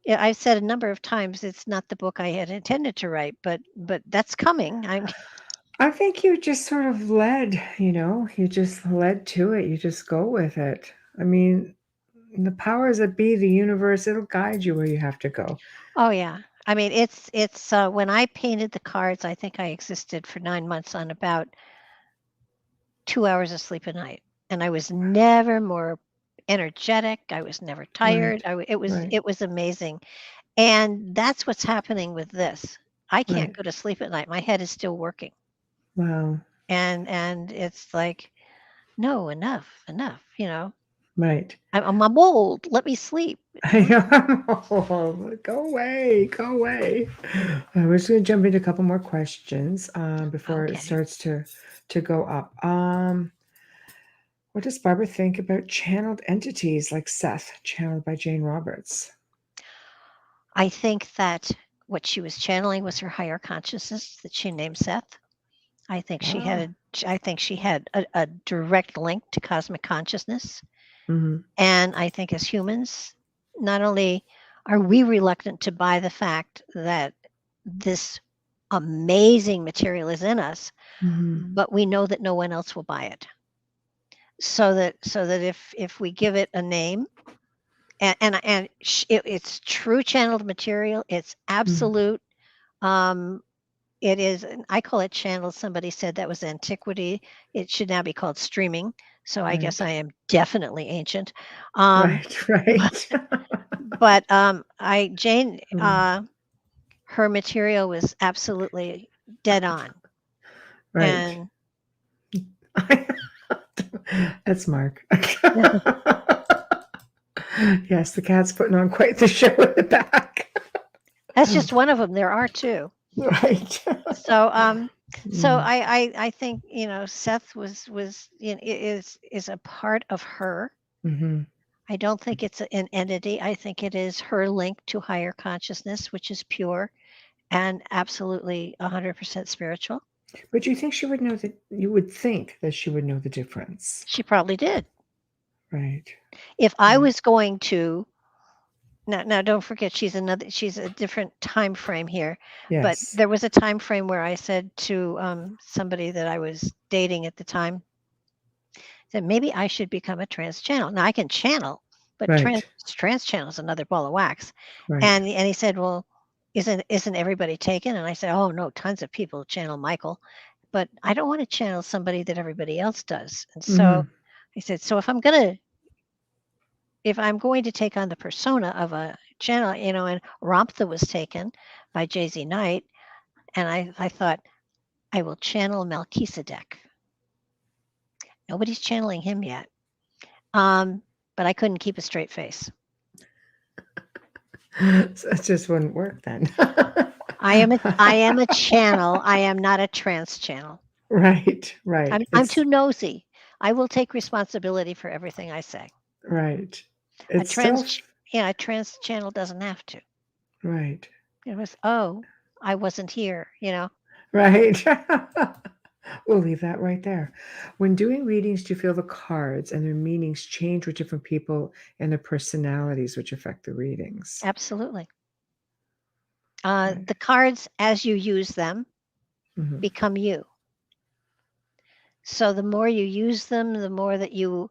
yeah, I've said a number of times it's not the book I had intended to write, but that's coming. I think you just sort of led, you just led to it. You just go with it. I mean, the powers that be, the universe, it'll guide you where you have to go. Oh yeah. I mean, it's when I painted the cards, I think I existed for 9 months on about 2 hours of sleep a night, and I was never more energetic. I was never tired. Right. Right. It was amazing. And that's what's happening with this. I can't Right. go to sleep at night. My head is still working. Wow. And it's like, no, enough, Right. I'm old. Let me sleep. I know. Go away. Go away. We're just going to jump into a couple more questions before it Okay. starts to go up. What does Barbara think about channeled entities like Seth, channeled by Jane Roberts? I think that what she was channeling was her higher consciousness that she named Seth. I think she had a direct link to cosmic consciousness. Mm-hmm. And I think as humans, not only are we reluctant to buy the fact that this amazing material is in us, Mm-hmm. but we know that no one else will buy it. So that if we give it a name, it's true channeled material, it's absolute. It is, I call it channeled. Somebody said that was antiquity. It should now be called streaming. So I guess I am definitely ancient. Right. Right. But Jane, her material was absolutely dead on. Right. And That's Mark. Yes, the cat's putting on quite the show in the back. that's just one of them. There are two. Right. So So Mm, I think, Seth was is a part of her. hmm. I don't think it's an entity. I think it is her link to higher consciousness, which is pure and absolutely 100% spiritual. But you think she would know that? You would think that she would know the difference, She probably did. right? If I Right. was going to now don't forget she's a different time frame here, but Yes. there was a time frame where I said to somebody that I was dating at the time that maybe I should become a trans channel. Now I can channel, but Right. trans channel is another ball of wax. Right. And he said, "Well, isn't everybody taken?" And I said, "Oh no, tons of people channel Michael, but I don't want to channel somebody that everybody else does." And so Hmm. I said, "So if I'm going to take on the persona of a channel, and Ramtha was taken by Jay-Z Knight, and I thought I will channel Melchizedek. Nobody's channeling him yet." Um, but I couldn't keep a straight face. So it just wouldn't work then. I am a channel. I am not a trans channel. Right. Right. I'm too nosy. I will take responsibility for everything I say. Right. A It's still yeah, a trans channel doesn't have to. right. It was, oh, I wasn't here. Right. We'll leave that right there. When doing readings, do you feel the cards and their meanings change with different people and their personalities, which affect the readings? Absolutely. Right. The cards, as you use them, Hmm. become you. So the more you use them, the more that you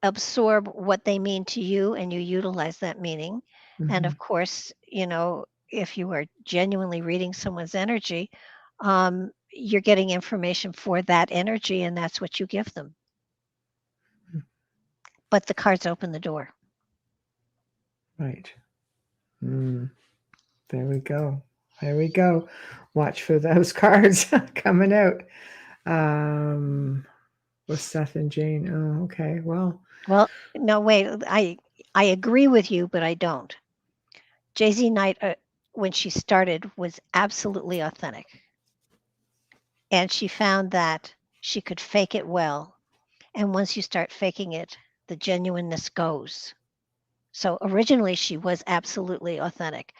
absorb what they mean to you and you utilize that meaning. And Hmm. of course, if you are genuinely reading someone's energy, you're getting information for that energy and that's what you give them. But the cards open the door. Right. Mm. There we go. There we go. Watch for those cards coming out. With Seth and Jane. Oh, okay. Well, Well, no, wait, I agree with you, but I don't. Jay-Z Knight, when she started, was absolutely authentic. And she found that she could fake it well. And once you start faking it, the genuineness goes. So originally she was absolutely authentic.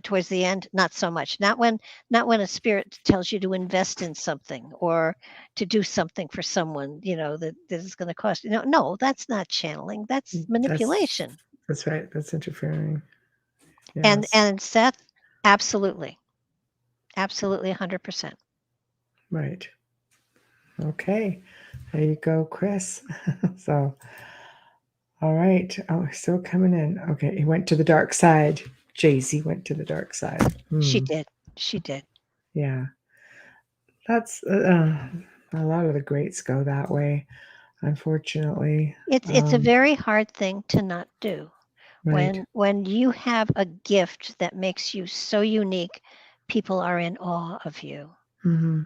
Towards the end, not so much. Not when a spirit tells you to invest in something or to do something for someone, that is going to cost you. No, that's not channeling. That's that's manipulation. that's right. That's interfering. And Yes. and Seth, absolutely, absolutely, 100%. Right. Okay. There you go, Chris. So, all right. Oh, still coming in. Okay. He went to the dark side. Jay-Z went to the dark side. She Hmm. did. She did. Yeah. That's a lot of the greats go that way, unfortunately. It's a very hard thing to not do. Right. When you have a gift that makes you so unique, people are in awe of you. Hmm.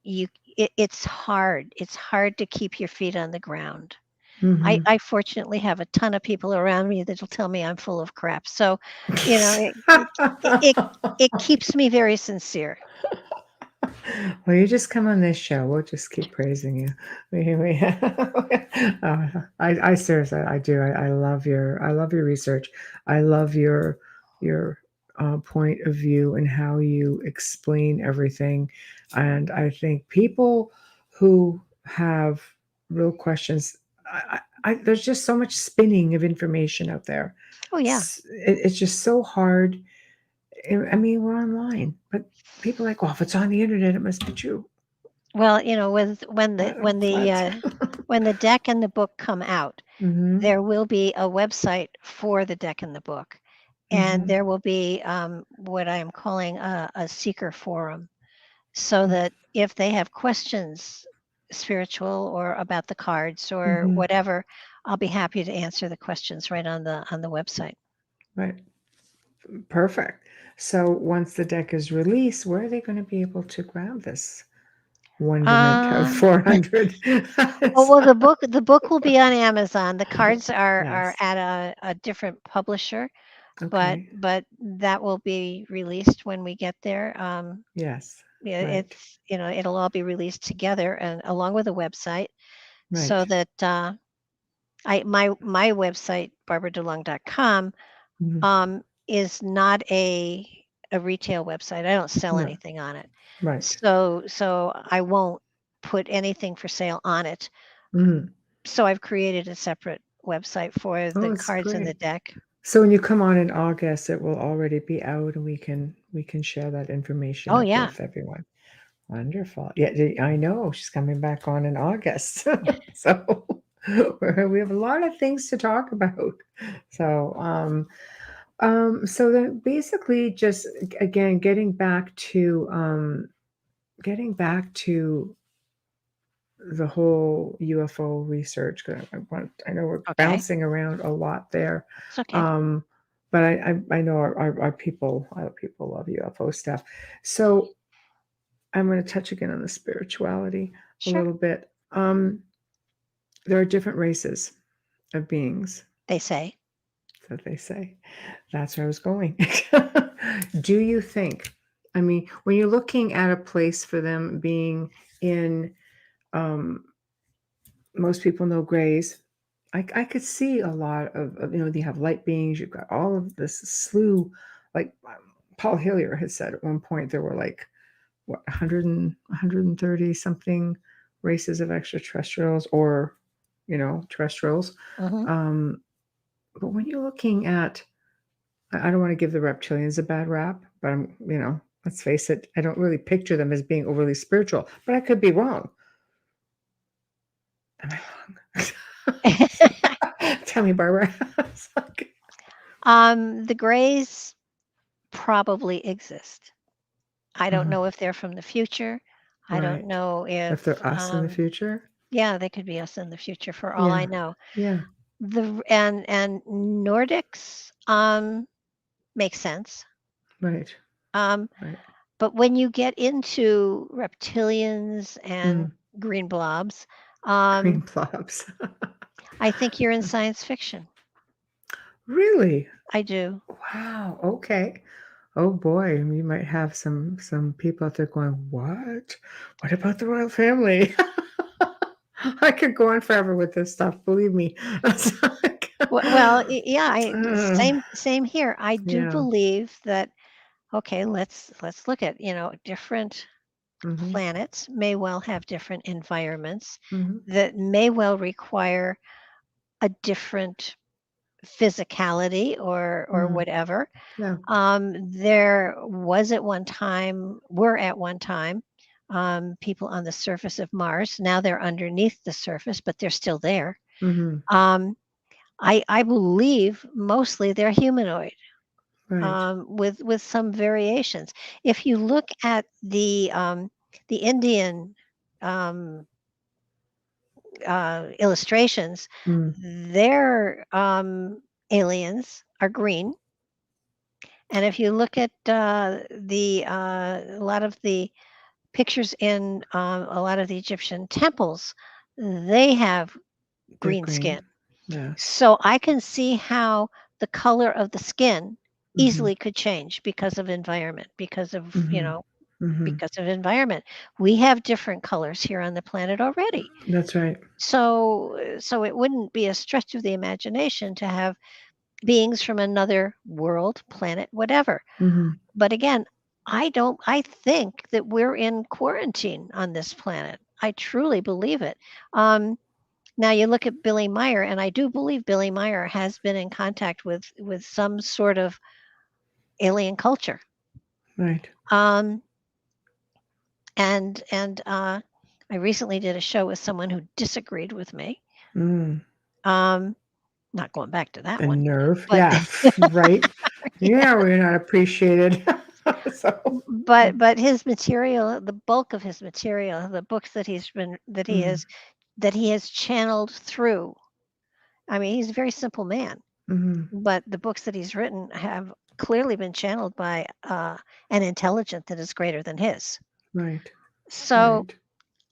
It's hard. It's hard to keep your feet on the ground. I, Hmm. I fortunately have a ton of people around me that'll tell me I'm full of crap. So, you know, it keeps me very sincere. Well, you just come on this show. We'll just keep praising you. I seriously, I do. I love your research. I love your point of view and how you explain everything. And I think people who have real questions, there's just so much spinning of information out there. Oh yeah. It's just so hard. I mean, we're online, but people are like, well, if it's on the internet, it must be true. Well, with What? when the deck and the book come out, Hmm. there will be a website for the deck and the book, and Hmm. there will be what I am calling a seeker forum, so that if they have questions, spiritual or about the cards or Hmm. whatever, I'll be happy to answer the questions right on the website. Right. Perfect. So once the deck is released, where are they going to be able to grab this wonderment of Um, 400? oh well, the book will be on Amazon. The cards are Yes. at a different publisher, but Okay. but that will be released when we get there. Yes. Right. It's, it'll all be released together and along with a website so Right. that my website, barbaradelong.com, Mhm. is not a retail website. I don't sell No. anything on it. Right. So I won't put anything for sale on it. Mhm. So I've created a separate website for Oh, the it's cards in the great. deck. So when you come on in August, it will already be out, and we can share that information Oh up yeah. with everyone. Wonderful. Yeah, I know she's coming back on in August. So we have a lot of things to talk about. So so then basically just again getting back to the whole UFO research. 'Cause I know we're Okay. bouncing around a lot there. It's okay. Um, but I know our people love UFO stuff. So I'm going to touch again on the spirituality a Sure. little bit. There are different races of beings They say. that they say. That's where I was going. Do you think, I mean, when you're looking at a place for them being in, um, most people know grays. I could see a lot you have light beings, you've got all of this slew, like Paul Hillier has said at one point there were like, what, 130 something races of extraterrestrials or, terrestrials. Hmm. Um, but when you're looking at, I don't want to give the reptilians a bad rap, but let's face it, I don't really picture them as being overly spiritual, but I could be wrong. Am I wrong? Tell me, Barbara. It's like, The Greys probably exist. I don't mhm, know if they're from the future. I don't right. know If if, they're us in the future? yeah, they could be us in the future for all I Yeah. know. Yeah. And Nordics make sense. Right. Um, Right. but when you get into reptilians and Mm. green blobs, Green um, blobs. I think you're in science fiction. Really? I do. Wow. Okay. Oh boy, we might have some people out there going, "What? What about the royal family?" I could go on forever with this stuff. Believe me. It's like, Well, yeah, uh, same here. I do yeah. believe that. Okay, let's look at, different Hmm. planets may well have different environments Hmm. that may well require a different physicality or Mm. whatever. Yeah. There was at one time, were at one time, people on the surface of Mars. Now they're underneath the surface, but they're still there. Hmm. Um, I believe mostly they're humanoid, Right. with some variations. If you look at the Indian um, illustrations, Mm. their aliens are green. And if you look at a lot of the pictures in a lot of the Egyptian temples, they have They're green skin. green. Yes. So I can see how the color of the skin Hmm. easily could change because of environment, Hmm. Hmm. because of environment. We have different colors here on the planet already. That's right. So it wouldn't be a stretch of the imagination to have beings from another world, planet, whatever. Hmm. But again, I think that we're in quarantine on this planet. I truly believe it. Um, Now you look at Billy Meyer, and I do believe Billy Meyer has been in contact with some sort of alien culture. Right. Um, and I recently did a show with someone who disagreed with me. Mm. Um, Not going back to that The one, nerve. but Yeah. Right. yeah, Yeah, we're not appreciated. So. but his material, the bulk of his material, the books Mm. that he has channeled through. I mean, he's a very simple man, Hmm. but the books that he's written have clearly been channeled by an intelligence that is greater than his. Right. So Right.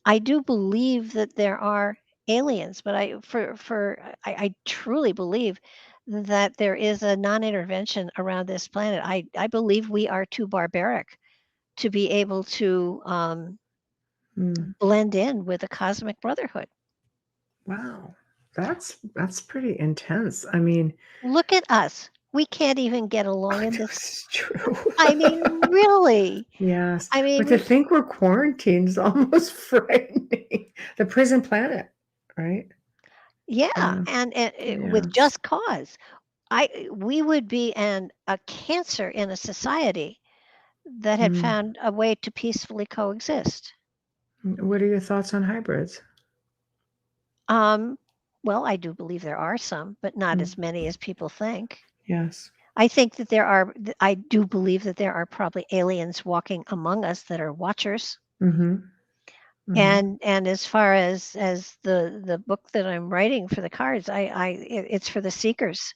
I do believe that there are aliens, but I truly believe that there is a non-intervention around this planet. I believe we are too barbaric to be able to Mm. blend in with the cosmic brotherhood. Wow. That's pretty intense. I mean, Look at us. We can't even get along in this. this is true. I mean, really. Yes. I mean, But to think we're quarantined is almost frightening. The prison planet, right? yeah, Yeah. and with Yes. just cause. We would be a cancer in a society that had Mm. found a way to peacefully coexist. What are your thoughts on hybrids? Um, well, I do believe there are some, but not Mm. as many as people think. Yes. I think that I do believe that there are probably aliens walking among us that are watchers. Mm-hmm. Mm-hmm. And as far as the book that I'm writing for the cards, it's for the seekers.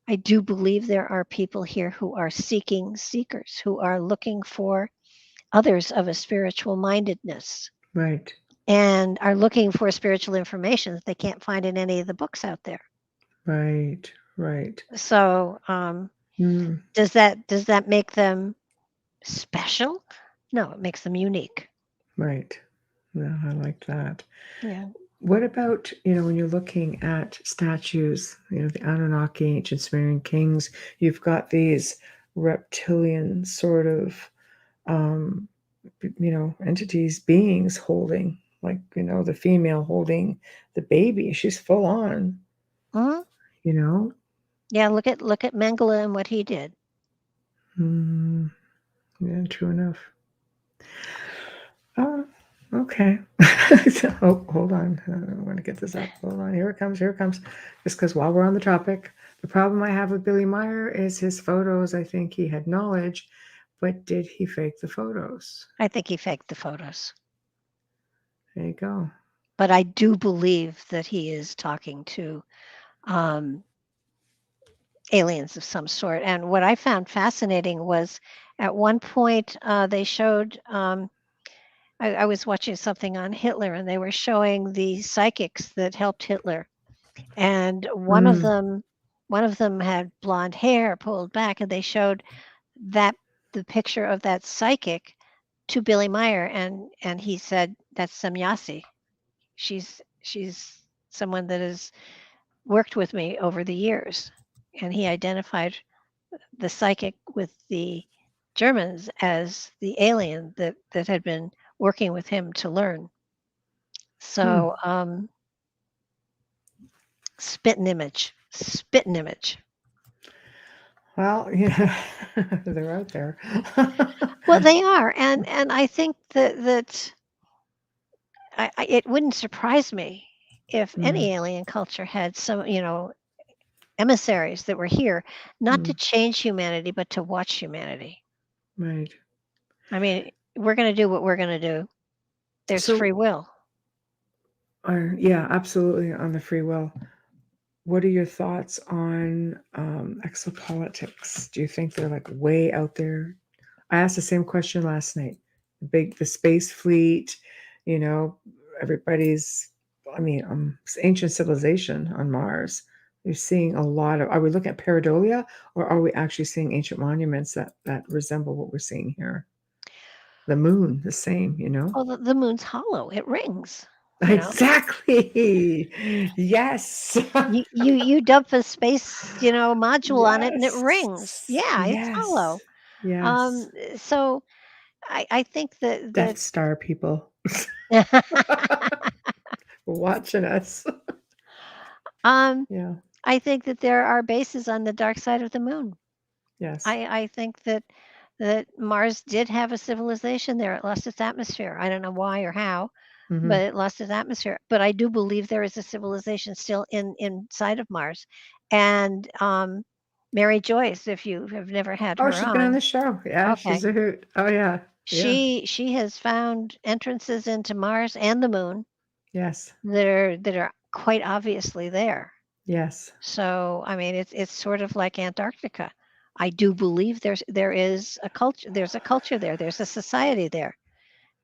I do believe there are people here who are seeking seekers, who are looking for others of a spiritual mindedness Right. and are looking for spiritual information that they can't find in any of the books out there. Right. Right. So, Mm. does that make them special? No, it makes them unique. Right. No, I like that. Yeah. What about, when you're looking at statues, the Anunnaki, ancient Sumerian kings, you've got these reptilian sort of, um, entities, beings holding, like, the female holding the baby. She's full on, Mhm. you know? Yeah, look at Mengele and what he did. Mm, yeah, true enough. Oh, okay. Oh, hold on. I want to get this up. Hold on. Here it comes. Here it comes. Just because while we're on the topic, the problem I have with Billy Meyer is his photos. I think he had knowledge, but did he fake the photos? I think he faked the photos. There you go. But I do believe that he is talking to um, aliens of some sort. And what I found fascinating was at one point they showed, I was watching something on Hitler and they were showing the psychics that helped Hitler. And Mm, one of them had blonde hair pulled back, and they showed that the picture of that psychic to Billy Meyer, and he said, "That's Semyasi. She's someone that has worked with me over the years." And he identified the psychic with the Germans as the alien that had been working with him to learn. hmm. So, spit an image, spit an image. Well, yeah, they're out there. Well, they are, and I think that it wouldn't surprise me if Mm, any alien culture had some, emissaries that were here, not to mm, change humanity, but to watch humanity. right. I mean, we're going to do what we're going to do. There's So, free will. yeah, absolutely on the free will. What are your thoughts on exopolitics? Do you think they're like way out there? I asked the same question last night. The space fleet, you know, everybody's, I mean, ancient civilization on Mars. You're seeing a lot of, are we looking at pareidolia or are we actually seeing ancient monuments that resemble what we're seeing here? The moon, the same. Oh, the moon's hollow. It rings. You know, Exactly. Yes. you dump a space, module on it, and it rings. Yes. Yeah, it's Yes. hollow. Yes. So I think that Death Star people watching us. um, Yeah. I think that there are bases on the dark side of the moon. Yes. I think that Mars did have a civilization there. It lost its atmosphere. I don't know why or how, Hmm. but it lost its atmosphere. But I do believe there is a civilization still inside of Mars. And Mary Joyce, if you have never had Oh, her she's been on on, the show. Yeah, okay, she's a hoot. Oh, yeah. Yeah. she has found entrances into Mars and the moon Yes. that are quite obviously there. Yes. So, I mean, it's sort of like Antarctica. I do believe there is a culture. There's a culture there. There's a society there.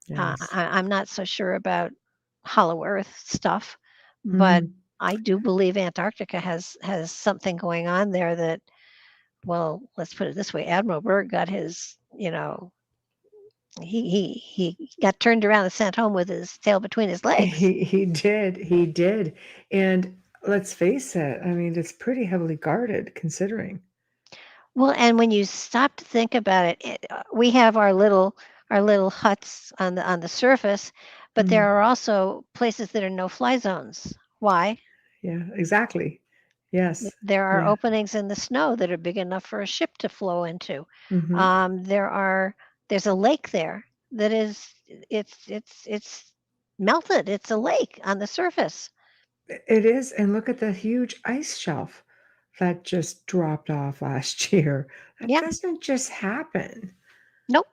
Yes. I'm not so sure about Hollow Earth stuff, but Hmm. I do believe Antarctica has something going on there that, well, let's put it this way: Admiral Byrd got his, He got turned around and sent home with his tail between his legs. He did. And let's face it, I mean, it's pretty heavily guarded considering. Well, and when you stop to think about it, we have our little huts on the surface, but there Mm, are also places that are no-fly zones. Why? yeah, exactly. Yes. There are Yeah. openings in the snow that are big enough for a ship to flow into. Hmm. There's a lake there that is it's melted. It's a lake on the surface. It is. And look at the huge ice shelf that just dropped off last year. That Yeah. doesn't just happen. Nope.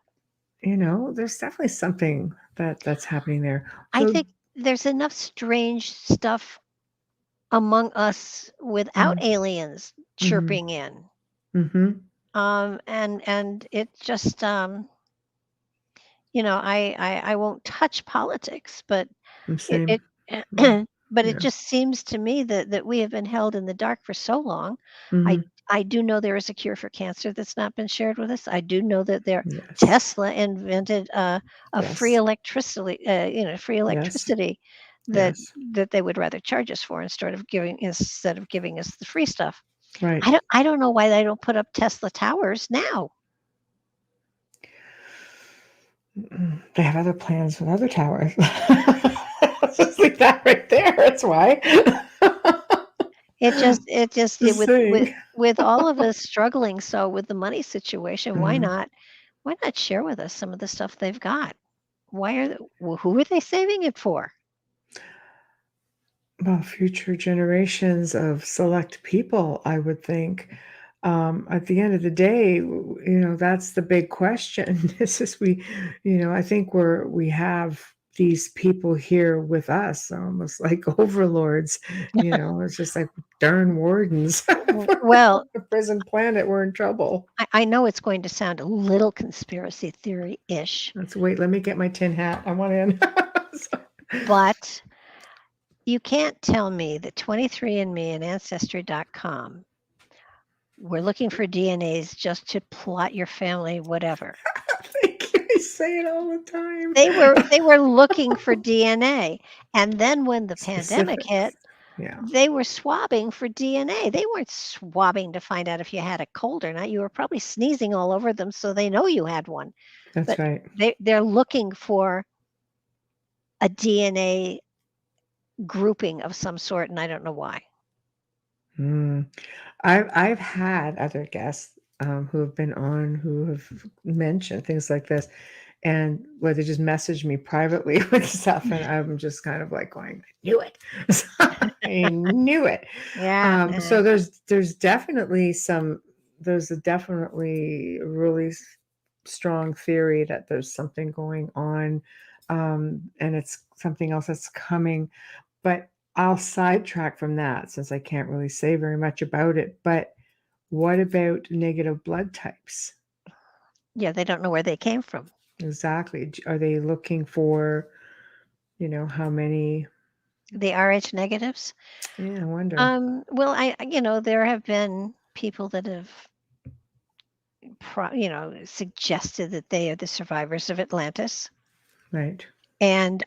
There's definitely something that's happening there. I So, think there's enough strange stuff among us without aliens mm-hmm, chirping in. mm-hmm, And it just I won't touch politics, but same. it Mm, but it yeah. just seems to me that we have been held in the dark for so long. Mm-hmm. I do know there is a cure for cancer that's not been shared with us. I do know that Yes. Tesla invented a free Yes. electricity, free Yes. electricity that Yes. they would rather charge us for instead of giving us the free stuff. Right. I don't know why they don't put up Tesla towers now. They have other plans with other towers. Let's just leave that right there. That's why. It Just saying. with all of us struggling so with the money situation, Mhm. why not share with us some of the stuff they've got? Who are they saving it for? Well, future generations of select people, I would think. At the end of the day, that's the big question. This is I think we have these people here with us, almost like overlords. It's just like darn wardens. If we're on Well, the prison planet, we're in trouble. I know it's going to sound a little conspiracy theory-ish, Let's wait. Let me get my tin hat. I want in. So- but you can't tell me that 23andMe and Ancestry.com were looking for DNAs just to plot your family, whatever. Thank you. I say it all the time. They were looking for DNA, and then when the pandemic hit, Specifics. Yeah, they were swabbing for DNA. They weren't swabbing to find out if you had a cold or not. You were probably sneezing all over them, so they know you had one. that's But right. they're looking for a DNA grouping of some sort, and I don't know why. Mm. I've had other guests who have been on who have mentioned things like this, and where they just message me privately with stuff, and I'm just kind of like going, "I knew it, I knew it." Yeah, So there's a definitely really strong theory that there's something going on, and it's something else that's coming. But I'll sidetrack from that since I can't really say very much about it. But what about negative blood types? yeah, they don't know where they came from. Exactly. Are they looking for, how many? The RH negatives. Yeah, I wonder. Well, there have been people that have, suggested that they are the survivors of Atlantis, Right. and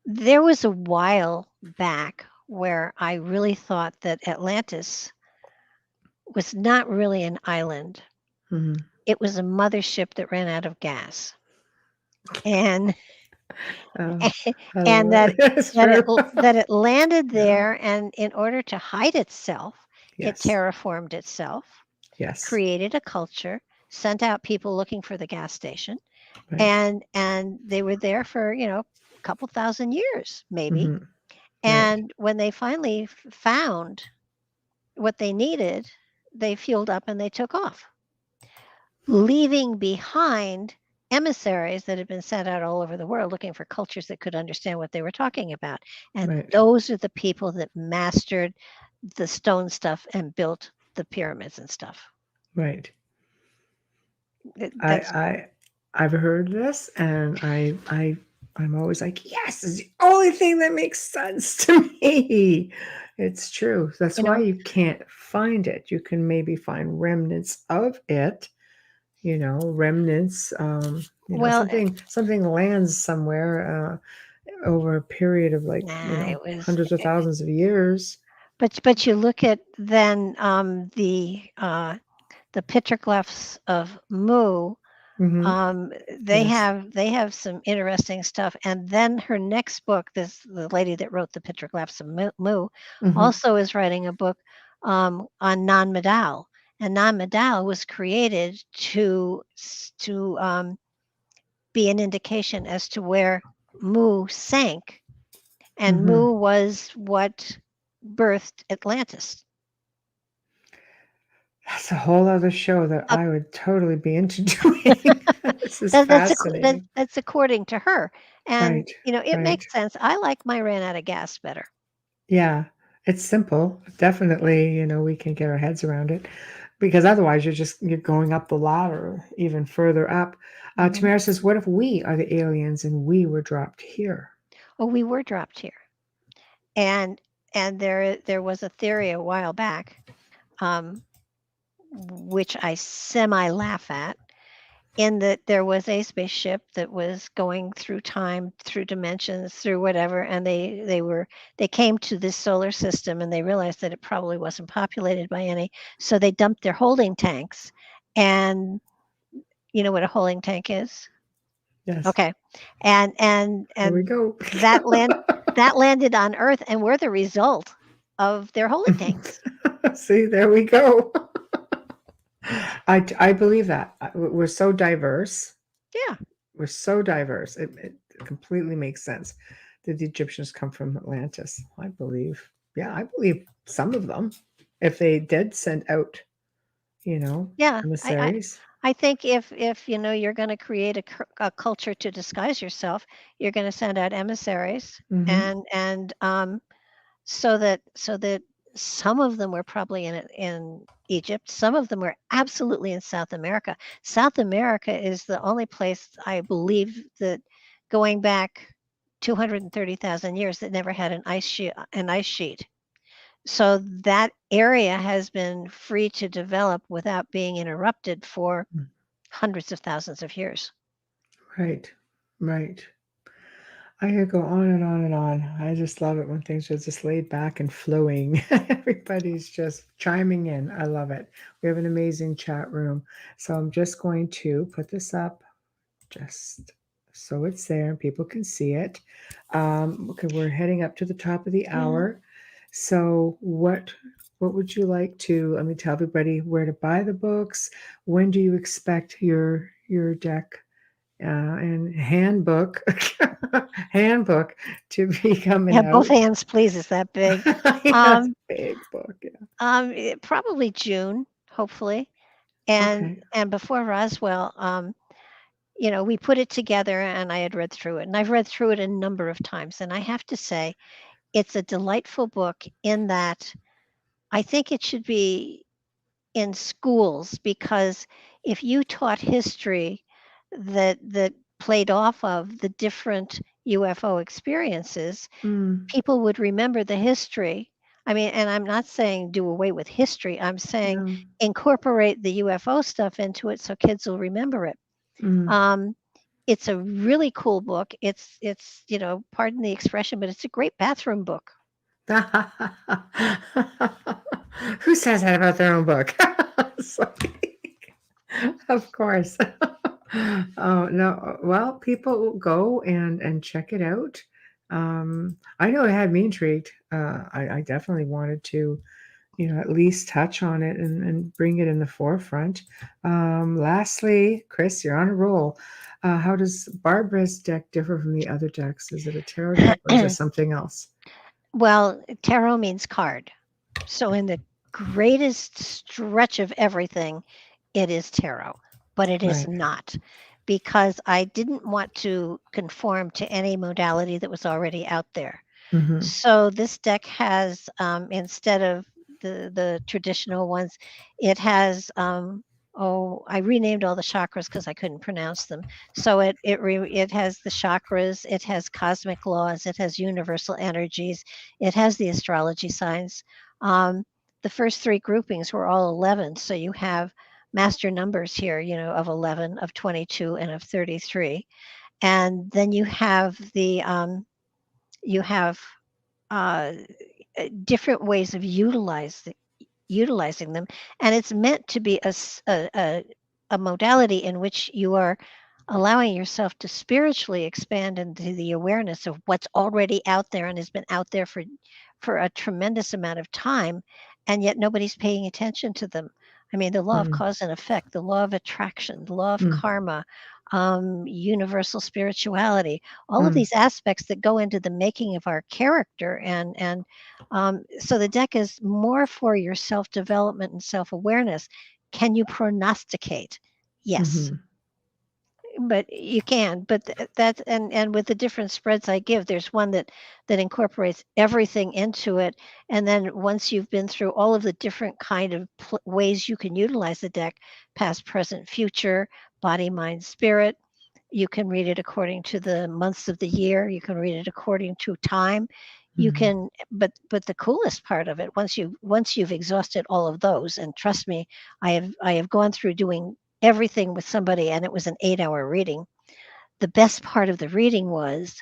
there was a while back where I really thought that Atlantis was not really an island. Hmm. It was a mothership that ran out of gas. And Oh, I and love it. That's true. that it landed Yeah. there, and in order to hide itself, it Yes. terraformed itself, Yes. created a culture, sent out people looking for the gas station, Right. and they were there for, a couple thousand years maybe. Hmm. Right. And when they finally found what they needed, they fueled up and they took off, leaving behind emissaries that had been sent out all over the world looking for cultures that could understand what they were talking about. And Right. those are the people that mastered the stone stuff and built the pyramids and stuff. Right. I That's I I've heard this, and I'm always like, yes, it's the only thing that makes sense to me. It's true. That's you why know you can't find it. You can maybe find remnants of it, remnants. Well, Something lands somewhere over a period of like nah, it was. hundreds of thousands of years. But you look at then the petroglyphs of Mu. Hmm. They Yes. have some interesting stuff. And then her next book, the lady that wrote the petroglyphs of Mu, Hmm. also is writing a book on non-medal. And non-medal was created to be an indication as to where Mu sank, and Hmm. Mu was what birthed Atlantis. That's a whole other show that Uh, I would totally be into doing. This is fascinating. that's according to her, and Right. it Right. makes sense. I like my ran out of gas better. Yeah. It's simple. Definitely, we can get our heads around it because otherwise you're going up the ladder even further up. Hmm. Tamara says, "What if we are the aliens and we were dropped here?" Oh, we were dropped here, and there was a theory a while back, um, which I semi laugh at, in that there was a spaceship that was going through time, through dimensions, through whatever, and they came to this solar system and they realized that it probably wasn't populated by any, so they dumped their holding tanks. And you know what a holding tank is? Yes. Okay. Here we And go. that land that landed on Earth, and we're the result of their holding tanks. See, there we go. I believe that. We're so diverse. Yeah. We're so diverse. It completely makes sense. Did the Egyptians come from Atlantis? I believe. Yeah, I believe some of them. If they did send out, Yeah. emissaries. I think if you're going to create a culture to disguise yourself, you're going to send out emissaries, Hmm. and so that some of them were probably in Egypt, some of them were absolutely in South America. South America is the only place I believe that, going back 230,000 years, that never had an ice sheet. So that area has been free to develop without being interrupted for hundreds of thousands of years. Right. Right. I could go on and on and on. I just love it when things are just laid back and flowing. Everybody's just chiming in. I love it. We have an amazing chat room. So I'm just going to put this up just so it's there and people can see it. Okay, we're heading up to the top of the hour. So what would you like to let me tell everybody where to buy the books? When do you expect your deck and handbook handbook to be coming Yeah, both out? hands, please. Is that big? Yes, Um, big book. Yeah. Probably June, hopefully, and Okay. and before Roswell, we put it together, and I had read through it, and I've read through it a number of times, and I have to say, it's a delightful book in that I think it should be in schools, because if you taught history that played off of the different UFO experiences, Mm, people would remember the history. I mean, and I'm not saying do away with history. I'm saying yeah. incorporate the UFO stuff into it so kids will remember it. Mm. Um, it's a really cool book. It's pardon the expression, but it's a great bathroom book. Who says that about their own book? Sorry. Of course. Oh no. Well, people will go and check it out. I know it had me intrigued. I definitely wanted to, at least touch on it and bring it in the forefront. Lastly, Chris, you're on a roll. How does Barbara's deck differ from the other decks? Is it a tarot deck or is it something else? Well, tarot means card. So in the greatest stretch of everything, it is tarot, but it is Right. not, because I didn't want to conform to any modality that was already out there. Mm-hmm. So this deck has, instead of the traditional ones, it has, I renamed all the chakras because I couldn't pronounce them. So it has the chakras, it has cosmic laws, it has universal energies, it has the astrology signs. Um, the first three groupings were all 11. So you have master numbers here, of 11, of 22, and of 33. And then you have uh, different ways of utilizing them, and it's meant to be a modality in which you are allowing yourself to spiritually expand into the awareness of what's already out there and has been out there for a tremendous amount of time, and yet nobody's paying attention to them. I mean, the law of Mm, cause and effect, the law of attraction, the law of mm, karma, universal spirituality, all of mm. these aspects that go into the making of our character, and so the deck is more for your self development and self awareness. Can you prognosticate? Yes, Mhm. but you can. But that's and with the different spreads I give, there's one that incorporates everything into it. And then once you've been through all of the different kind of ways you can utilize the deck, past, present, future, body, mind, spirit. You can read it according to the months of the year. You can read it according to time. You Mhm. can, but the coolest part of it, once you've exhausted all of those, and trust me, I have gone through doing everything with somebody, and it was an 8-hour reading. The best part of the reading was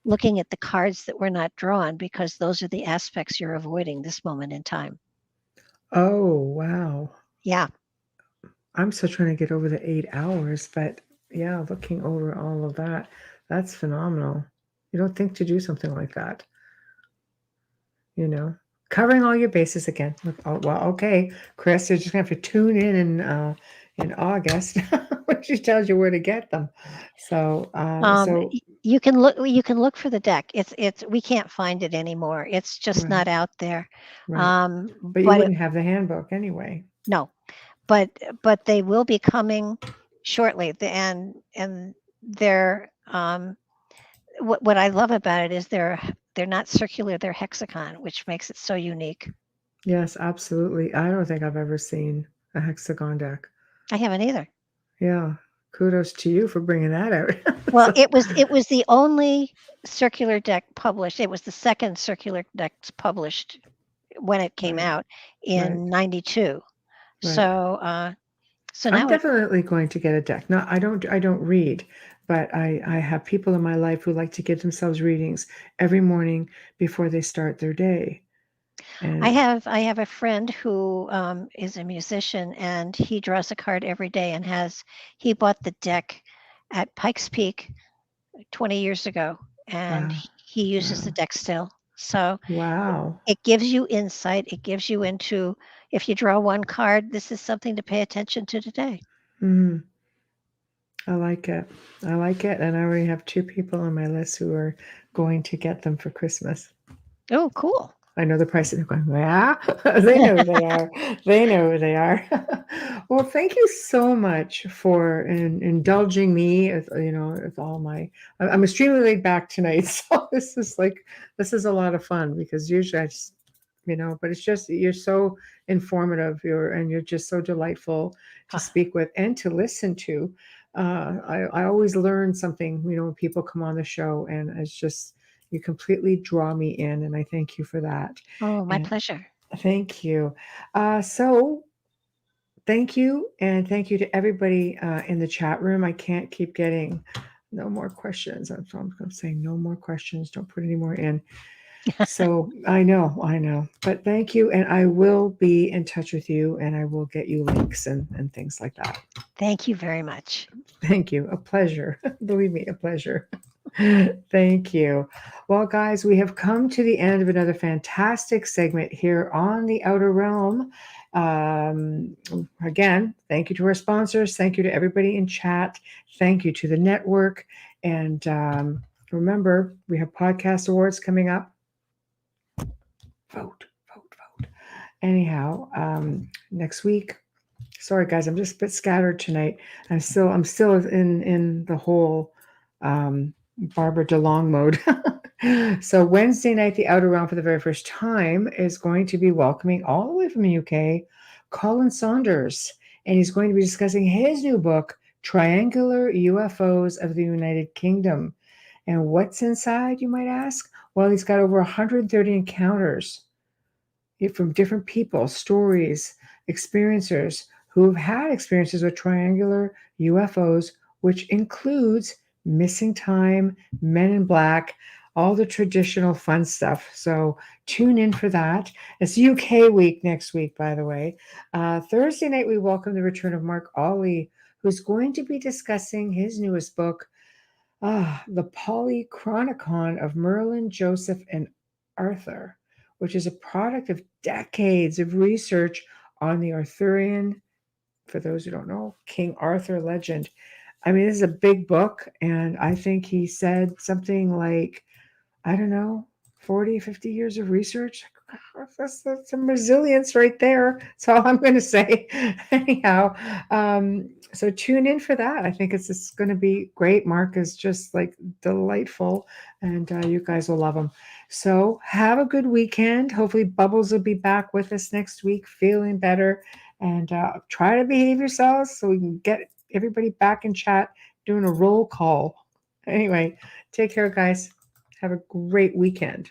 looking at the cards that were not drawn, because those are the aspects you're avoiding this moment in time. Oh, wow. Yeah. I'm still trying to get over the 8 hours, but yeah, looking over all of that, that's phenomenal. You don't think to do something like that, you know? Covering all your bases again. Look, oh, well, okay, Chris, you're just gonna have to tune in August when she tells you where to get them. So, You can look for the deck. It's we can't find it anymore. It's just right, not out there. right. But you But wouldn't have the handbook anyway. no, but they will be coming shortly. And they're what I love about it is they're not circular, they're hexagon, which makes it so unique. Yes, absolutely. I don't think I've ever seen a hexagon deck. I haven't either. Yeah, kudos to you for bringing that out. Well, So, it was the only circular deck published. It was the second circular deck published when it came right, out right, in 92. right. So I'm now it definitely going to get a deck. No, I don't read, but I have people in my life who like to give themselves readings every morning before they start their day. I And have I have a friend who is a musician, and he draws a card every day, and he bought the deck at Pikes Peak 20 years ago, and wow, he uses the wow, deck still. So wow. it gives you insight. It gives you into, if you draw one card, this is something to pay attention to today. Mhm. I like it. I like it. And I already have two people on my list who are going to get them for Christmas. Oh, cool. I know the price, and they're going, yeah, they know who they are. They know who they are. Well, thank you so much for indulging me with all my. I'm extremely laid back tonight, so this is a lot of fun because usually I just, but it's just you're so informative. You're just so delightful to speak with and to listen to. I always learn something, when people come on the show, and it's just you completely draw me in, and I thank you for that. Oh, my And pleasure. thank you. So thank you, and thank you to everybody in the chat room. I can't keep getting no more questions. I'm saying no more questions. Don't put any more in. So I know. But thank you, and I will be in touch with you, and I will get you links and things like that. Thank you very much. Thank you. A pleasure. Believe me, a pleasure. Thank you. Well, guys, we have come to the end of another fantastic segment here on the Outer Realm. Again, thank you to our sponsors. Thank you to everybody in chat. Thank you to the network. And remember, we have podcast awards coming up. Vote, vote, vote. Anyhow, next week. Sorry, guys, I'm just a bit scattered tonight. I'm still in the whole Barbara DeLong mode. So Wednesday night, the Outer Realm for the very first time is going to be welcoming all the way from the UK, Colin Saunders, and he's going to be discussing his new book, Triangular UFOs of the United Kingdom. And what's inside, you might ask? Well, he's got over 130 encounters from different people, stories, experiencers who have had experiences with triangular UFOs, which includes missing time, men in black, all the traditional fun stuff. So tune in for that. It's UK week next week, by the way. Thursday night, we welcome the return of Mark Ollie, who's going to be discussing his newest book, The Polychronicon of Merlin, Joseph, and Arthur, which is a product of decades of research on the Arthurian, for those who don't know, King Arthur legend. I mean, this is a big book, and I think he said something like, I don't know, 40, 50 years of research. That's some resilience right there. That's all I'm going to say. Anyhow, so tune in for that. I think it's going to be great. Mark is just like delightful, and you guys will love him. So have a good weekend. Hopefully Bubbles will be back with us next week, feeling better, and try to behave yourselves so we can get everybody back in chat, doing a roll call. Anyway, take care, guys. Have a great weekend.